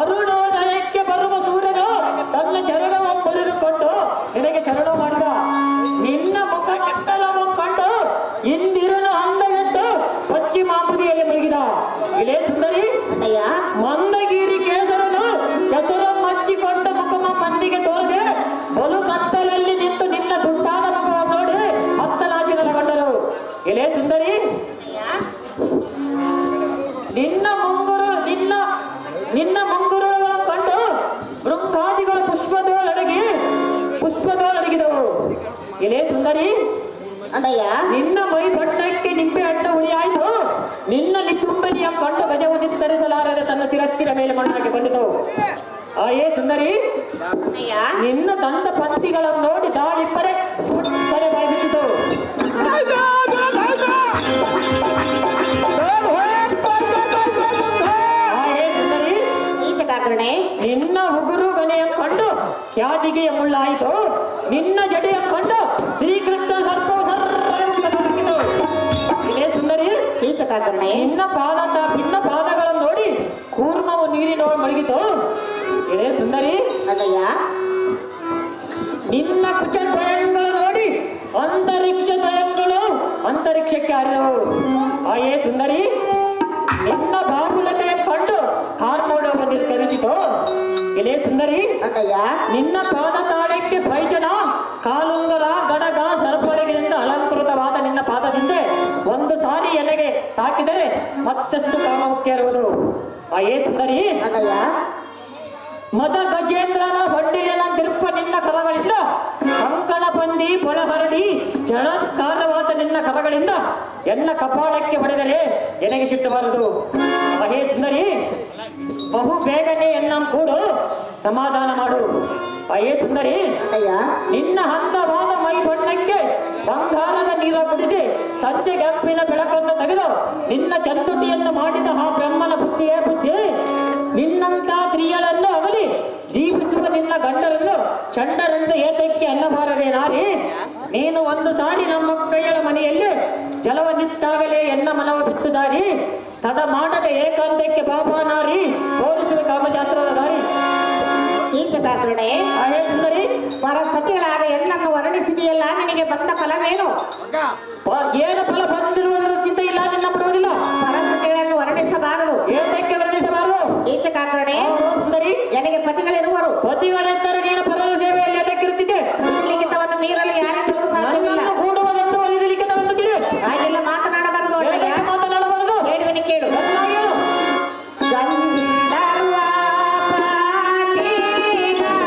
ಅರುಣೋದಯಕ್ಕೆ ಬರುವ ಸೂರ್ಯನು ತನ್ನ ಚರಣವನ್ನು ಬರೆದುಕೊಂಡು ನಿನಗೆ ಶರಣ ಮಾಡಿದ. ನಿನ್ನ ಮುಖ ಕೆಟ್ಟಲವನ್ನು ಕಂಡು ಇಂದಿರನು ಅಂದವೆದ್ದು ಪಶ್ಚಿಮಾಂಬುದಿಯಲ್ಲಿ ಮುಳುಗಿದ. ಇಲೇ ಸುಂದರಿ, ಅಣ್ಣಯ್ಯ, ಮಂದಗಿರಿ ಕೇಸರನು ಕೆಸರ ಮಚ್ಚಿಕೊಂಡ ಮುಖಮ ಮಂದಿಗೆ ತೋರದೆ ಬಲು ಕತ್ತಲಲ್ಲಿ ನಿಂತು ನಿನ್ನ ದುಡ್ಡಾದ ಮುಖವನ್ನು ನೋಡಿ ಹತ್ತಲಾಚಿನಗೊಂಡರು. ಇಲೇ ಸುಂದರಿ, ನಿನ್ನ ಮುಂಗುರುಗಳನ್ನು ಕಂಡು ಬೃಂಗಾದಿಗಳು ಪುಷ್ಪದೊಳಗಿದವು. ಇಲೇ ಸುಂದರಿ, ಅಣ್ಣಯ್ಯ, ನಿನ್ನ ಮೈ ಬಣ್ಣಕ್ಕೆ ನಿಂಬೆ ಹಣ್ಣು ಹುಳಿಯಾಯಿತು. ನಿನ್ನ ನಿತುಂಬನಿಯ ಕಂಡು ಗಜವು ನಿಸ್ತರಿಸಲಾರದೆ ತನ್ನ ಶಿರಸ್ಸಿನ ಮೇಲೆ ಮಣ್ಣಾಗಿ ಬಂದಿತು. ಆಯೇ ಸುಂದರಿ, ಅಣ್ಣಯ್ಯ, ನಿನ್ನ ತಂದ ಪಂಕ್ತಿಗಳನ್ನು ನೋಡಿ ದಾಳಿಪ್ಪರೆ ಪುಟ್ಟರೆ ಬಾಯಿಸಿತು. ಆಯೇ ಸುಂದರಿ, ಕೀಚಕಾಂಕಣೆ, ನಿನ್ನ ಉಗುರು ಗನೆಯ ಕಂಡು ಖ್ಯಾತಿಗೆಯ ಮುಳ್ಳಾಯಿತು. ನಿನ್ನ ಜಡೆಯ ಕಂಡು ಶ್ರೀಕೃಷ್ಣ ಸರ್ಪವು ಸರ್ವರಿತು. ಇದೇ ಸುಂದರಿ, ಕೀಚಕಾಂಕಣೆ, ನಿನ್ನ ಪಾದಗಳನ್ನು ನೋಡಿ ಕೂರ್ಮವು ನೀರಿನ ಮಡಗಿತು. ಇದೇ ಸುಂದರಿ, ಅಣ್ಣಯ್ಯ, ನಿನ್ನ ಕುಚ ದ್ವಯಗಳು ನೋಡಿ ಅಂತರಿಕ್ಷಕ್ಕೆ ಹಾರಿದವು. ಆಯೇ ಸುಂದರಿ, ನಿನ್ನ ಬಾಹುಲತೆಯ ಕಂಡು ಹಾರ್ಮೋಡವನ್ನು ನಿಷ್ಕರಿಸಿತು. ಇದೇ ಸುಂದರಿ, ಅಣ್ಣಯ್ಯ, ನಿನ್ನ ಪಾದ ತಾಳಕ್ಕೆ ಭೈಜನ ಕಾಲುಂಗರ ಗಡಗ ಸರ್ಪಡೆಗಳಿಂದ ಅಲಂಕೃತವಾದ ನಿನ್ನ ಪಾದದಿಂದ ಒಂದು ಸಾರಿ ಎಲೆಗೆ ತಾಕಿದರೆ ಮತ್ತಷ್ಟು ಕಾಮಮುಖ್ಯ ಇರುವುದು. ಆಯೇ ಸುಂದರಿ, ಅಣ್ಣಯ್ಯ, ಮದ ಗಜೇಂದ್ರನ ಹೊಡ್ಡಿಲಿನ ತಿರುಪ ನಿನ್ನ ಕರಗಳಿಂದ ಕಂಕಣ ಬಂದಿ ಬೊಳಹರಡಿ ಜಳತ್ಕಾರವಾದ ನಿನ್ನ ಕರಗಳಿಂದ ಎಲ್ಲ ಕಪಾಳಕ್ಕೆ ಹೊಡೆದರೆ ಎನೆಗೆ ಸಿಟ್ಟಬಾರದು. ಅಹೇ ಸುಂದರಿ, ಬಹು ಬೇಗನೆ ಎನ್ನ ಕೂಡು ಸಮಾಧಾನ ಮಾಡು. ಅಹೇ ಸುಂದರಿ, ಅಣ್ಣಯ್ಯ, ನಿನ್ನ ಹಂತವಾದ ಮೈ ಬಣ್ಣಕ್ಕೆ ಬಂಗಾರದ ನೀರ ಕುಡಿಸಿ ಸಂಜೆ ಗಪ್ಪಿನ ಬೆಳಕನ್ನು ತೆಗೆದು ನಿನ್ನ ಚಂದುಟಿಯನ್ನು ಮಾಡಿದ ಆ ಬ್ರಹ್ಮನ ಬುದ್ಧಿಯೇ ಬುದ್ಧಿ. ನಿನ್ನಂತ ಸ್ತ್ರೀಯರನ್ನು ಅಗಲಿ ಜೀವಿಸುವ ನಿನ್ನ ಗಂಡರನ್ನು ಚಂಡರೆಂದು ಏತಕ್ಕೆ ಅನ್ನಬಾರದೆ ನಾರಿ. ನೀನು ಒಂದು ಸಾರಿ ನಮ್ಮ ಕೈಯಳ ಮನೆಯಲ್ಲಿ ಜಲವನ್ನಿತ್ತಾಗಲೇ ಎನ್ನ ಮನವು ಬಿಟ್ಟು ದಾರಿ. ತಡ ಮಾಡದ ಏಕಾಂತಕ್ಕೆ ಬಾಬಾ ನಾರಿ ತೋರಿಸುವ ಕಾಮಶಾಸ್ತ್ರದ ದಾರಿ. ಕೀಚಕಾಂಕಣೆ, ಆಯೇ ಸುಂದರಿ, ಪರಸತಿಗಳಾದ ಎನ್ನನ್ನು ವರ್ಣಿಸಿದೆಯಲ್ಲ, ನಿನಗೆ ಬಂದ ಫಲವೇನು? ಏನು ಫಲ ಬಂದಿರುವುದರ ಚಿಂತೆ ಇಲ್ಲ, ನಿನ್ನ ಬಿಡುವುದಿಲ್ಲ. ಪರಸತಿಗಳನ್ನು ವರ್ಣಿಸಬಾರದು. ಏತಕ್ಕೆ ವರ್ಣಿಸಬಾರದು? ಕೀಚಕಾಂಕಣೆ, ಸುಂದರಿ, ನನಗೆ ಪತಿಗಳಿರುವರು. ಪತಿಗಳೆಂದರೆ ನೀನು ಪರರ ಸೇವೆಯಲ್ಲಿ ಅದಕ್ಕಿರುತ್ತಿದ್ದೆ. ಲಿಖಿತವನ್ನು ಮೀರಲು ಯಾರಿಂದಲೂ ಸಾಧ್ಯವಿಲ್ಲ. ನನ್ನನ್ನು ಕೂಡುವುದೆಂದು ಇದು ಲಿಖಿತವೆಂದಿದೆ. ಹಾಗೆಲ್ಲ ಮಾತನಾಡಬಾರದು ಅಣ್ಣಯ್ಯ. ಮಾತನಾಡಬಾರದು. ಹೇಳುವಿನಿ ಕೇಳು. ಚೆನ್ನಾಗಿ ಹೇಳು. ಗಂಧರ್ವ ಚೆನ್ನಾಗಿ ಹೇಳು.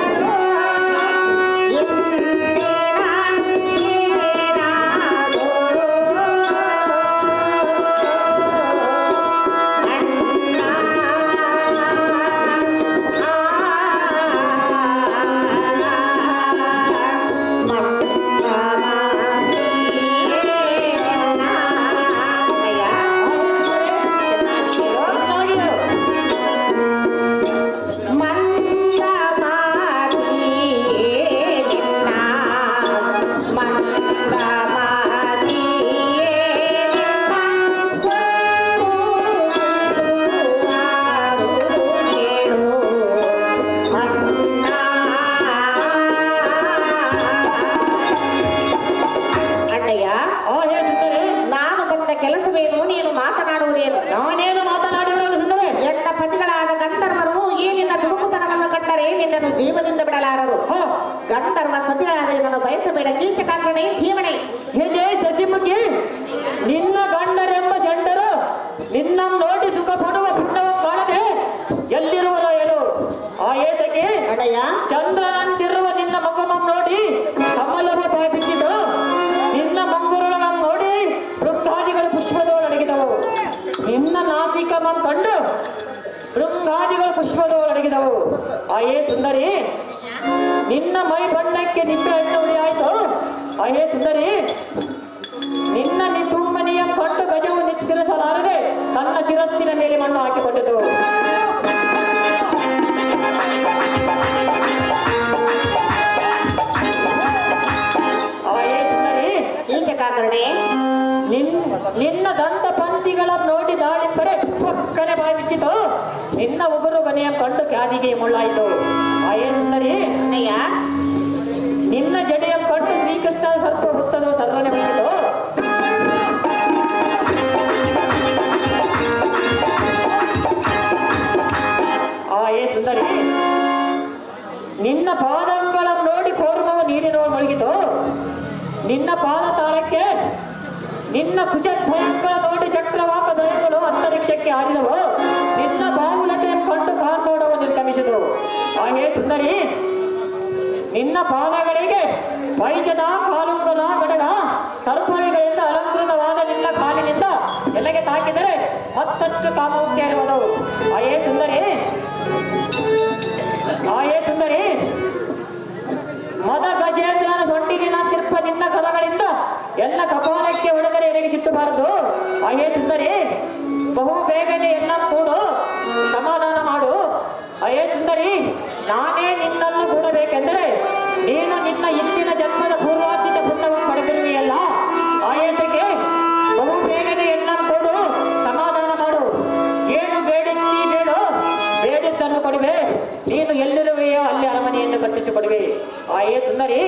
ಅಣ್ಣಯ್ಯ, ಹೇ ಸುಂದರಿ, ನಾನು ಬಂದ ಕೆಲಸವೇನು, ನೀನು ಮಾತನಾಡುವುದೇನು? ನಾನೇನು ಮಾತನಾಡಿದ್ರು ಸುಂದರಿ? ಎನ್ನ ಪತಿಗಳಾದ ಗಂಧರ್ವರು ಈ ನಿನ್ನ ತುಡುಕುತನವನ್ನು ಕಂಡರೆ ನಿನ್ನನ್ನು ಜೀವದಿಂದ ಬಿಡಲಾರರು. ಗಂಧರ್ವ ಸತಿಗಳಾದ ಇದನ್ನು ಬಯಸಬೇಡ. ಕೀಚಕಾಂಕಣೆ, ಧೀಮಣೆ, ಹೇಗೆ ಶಶಿಮುಖಿ, ನಿನ್ನ ಗಂಡರೆಂಬ ಚಂಡರು ನಿನ್ನ ನೋಡಿ ಸುಖ ಪಡುವ ಭಿನ್ನವ ಕಾಣದೆ ಎಲ್ಲಿರುವರೋ ಏನು? ಆ ಏತಕ್ಕೆ ಅಣ್ಣಯ್ಯ, ಚಂದ್ರನಂತಿರುವ ನಿನ್ನ ಮುಖಮ ಸಂಭ್ರಮ ಕಂಡು ಶೃಂಗಾದಿಗಳ ಪುಷ್ಪದವು ಅಡಗಿದವು. ಅಯೇ ಸುಂದರಿ, ನಿನ್ನ ಮೈ ಬಣ್ಣಕ್ಕೆ ನಿಂಬೆ ಹಣ್ಣು ಆಯಿತು. ಅಯೇ ಸುಂದರಿ, ನಿನ್ನ ನಿತುಮ್ಮನಿಯ ಕಂಡು ಗಜವು ನಿತ್ತಿರಿಸಲಾರದೆ ತನ್ನ ಶಿರಸ್ಸಿನ ಮೇಲೆ ಮಣ್ಣು ಹಾಕಿಕೊಂಡಿತು. ಅಯೇ ಸುಂದರಿ, ಕೀಚಕಾಕರಣೆ, ನಿನ್ನ ದಂತ ಪಂಕ್ತಿಗಳ ನೋಡಿ ದಾಳಿಂಬರೆ ಪಕ್ಕನೆ ಬಾಯಿ ಬಿಚ್ಚಿತು. ನಿನ್ನ ಉಗುರು ಮನೆಯ ಕಂಡು ಕ್ಯಾದಿಗೆ ಮುಳ್ಳಾಯಿತು. ಅಯೇ ಸುಂದರಿ, ಅಣ್ಣಯ್ಯ, ನಿನ್ನ ಜಡೆಯ ಕಂಡು ಶ್ರೀಕೃಷ್ಣ ಸ್ವಲ್ಪ ಹುತ್ತದು ಸರ್ವನೆ ಬಿಚ್ಚಿತು. ಅಯೇ ಸುಂದರಿ, ನಿನ್ನ ಪಾದಂಗಳನ್ನು ನೋಡಿ ಕೋರ್ಮವು ನೀರಿನ ಮುಳುಗಿತು. ನಿನ್ನ ಪಾದ ತಾಳಕ್ಕೆ ನಿನ್ನ ಕುಚಧ್ವಯಗಳ ನೋಡಿ ಚಕ್ರವಾಕ ದಯಗಳು ಅಂತರಿಕ್ಷಕ್ಕೆ ಹಾರಿದವು. ನಿನ್ನ ಬಾಹುಲತೆಯನ್ನು ಕಂಡು ಕಾರ್ಮೋಡವು ನಿರ್ಗಮಿಸಿತು. ಹಾಗೆ ಸುಂದರಿ, ನಿನ್ನ ಪಾದಗಳಿಗೆ ವೈಜದ ಕಾಲುಂಗರ ಗಡಗ ಸರ್ಪಳಿಗಳಿಂದ ಅಲಂಕೃತವಾದ ನಿನ್ನ ಕಾಲಿನಿಂದ ಎಲೆಗೆ ತಾಕಿದರೆ ಮತ್ತಷ್ಟು ಕಾಮೋಕ್ತಿ ಇರುವುದು. ಆಯೇ ಸುಂದರಿ, ಆಯೇ ಸುಂದರಿ, ಮದ ಗಜೇಂದ್ರನ ಸೊಂಡಿಲಿನ ಸಿರ್ಪ ನಿನ್ನ ಕರಗಳಿಂದ ಎಲ್ಲ ಕಪಾಲಕ್ಕೆ ಒಳಗಡೆ ಎರಗಿಸಿಟ್ಟಬಾರದು. ಅಯ್ಯೇ ಸುಂದರಿ, ಬಹು ಬೇಗನೆ ಎಲ್ಲ ಕೂಡು ಸಮಾಧಾನ ಮಾಡು. ಅಯ್ಯೇ ಸುಂದರಿ, ನಾನೇ ನಿನ್ನನ್ನು ಕೂಡಬೇಕೆಂದರೆ ನೀನು ನಿನ್ನ ಹಿಂದಿನ ಜನ್ಮದ ಪೂರ್ವಾರ್ಜಿತ ಪುಣ್ಯವನ್ನು ಪಡೆದಿರುವೆಯಲ್ಲ. ಆಯೇಸಕ್ಕೆ ಬಹು ಬೇಗನೆ ಎಲ್ಲ ಕೂಡು ಸಮಾಧಾನ ಮಾಡು. ಏನು ಬೇಡಿದ್ದಿ ಬೇಡು, ಬೇಡಿದ್ದನ್ನು ಕೊಡುವೆ. ನೀನು ಎಲ್ಲಿರುವೆಯೋ ಅಲ್ಲಿ ಅರಮನೆಯನ್ನು ಕಟ್ಟಿಸಿಕೊಡುವೆ. ಆಯೇ ಸುಂದರಿ,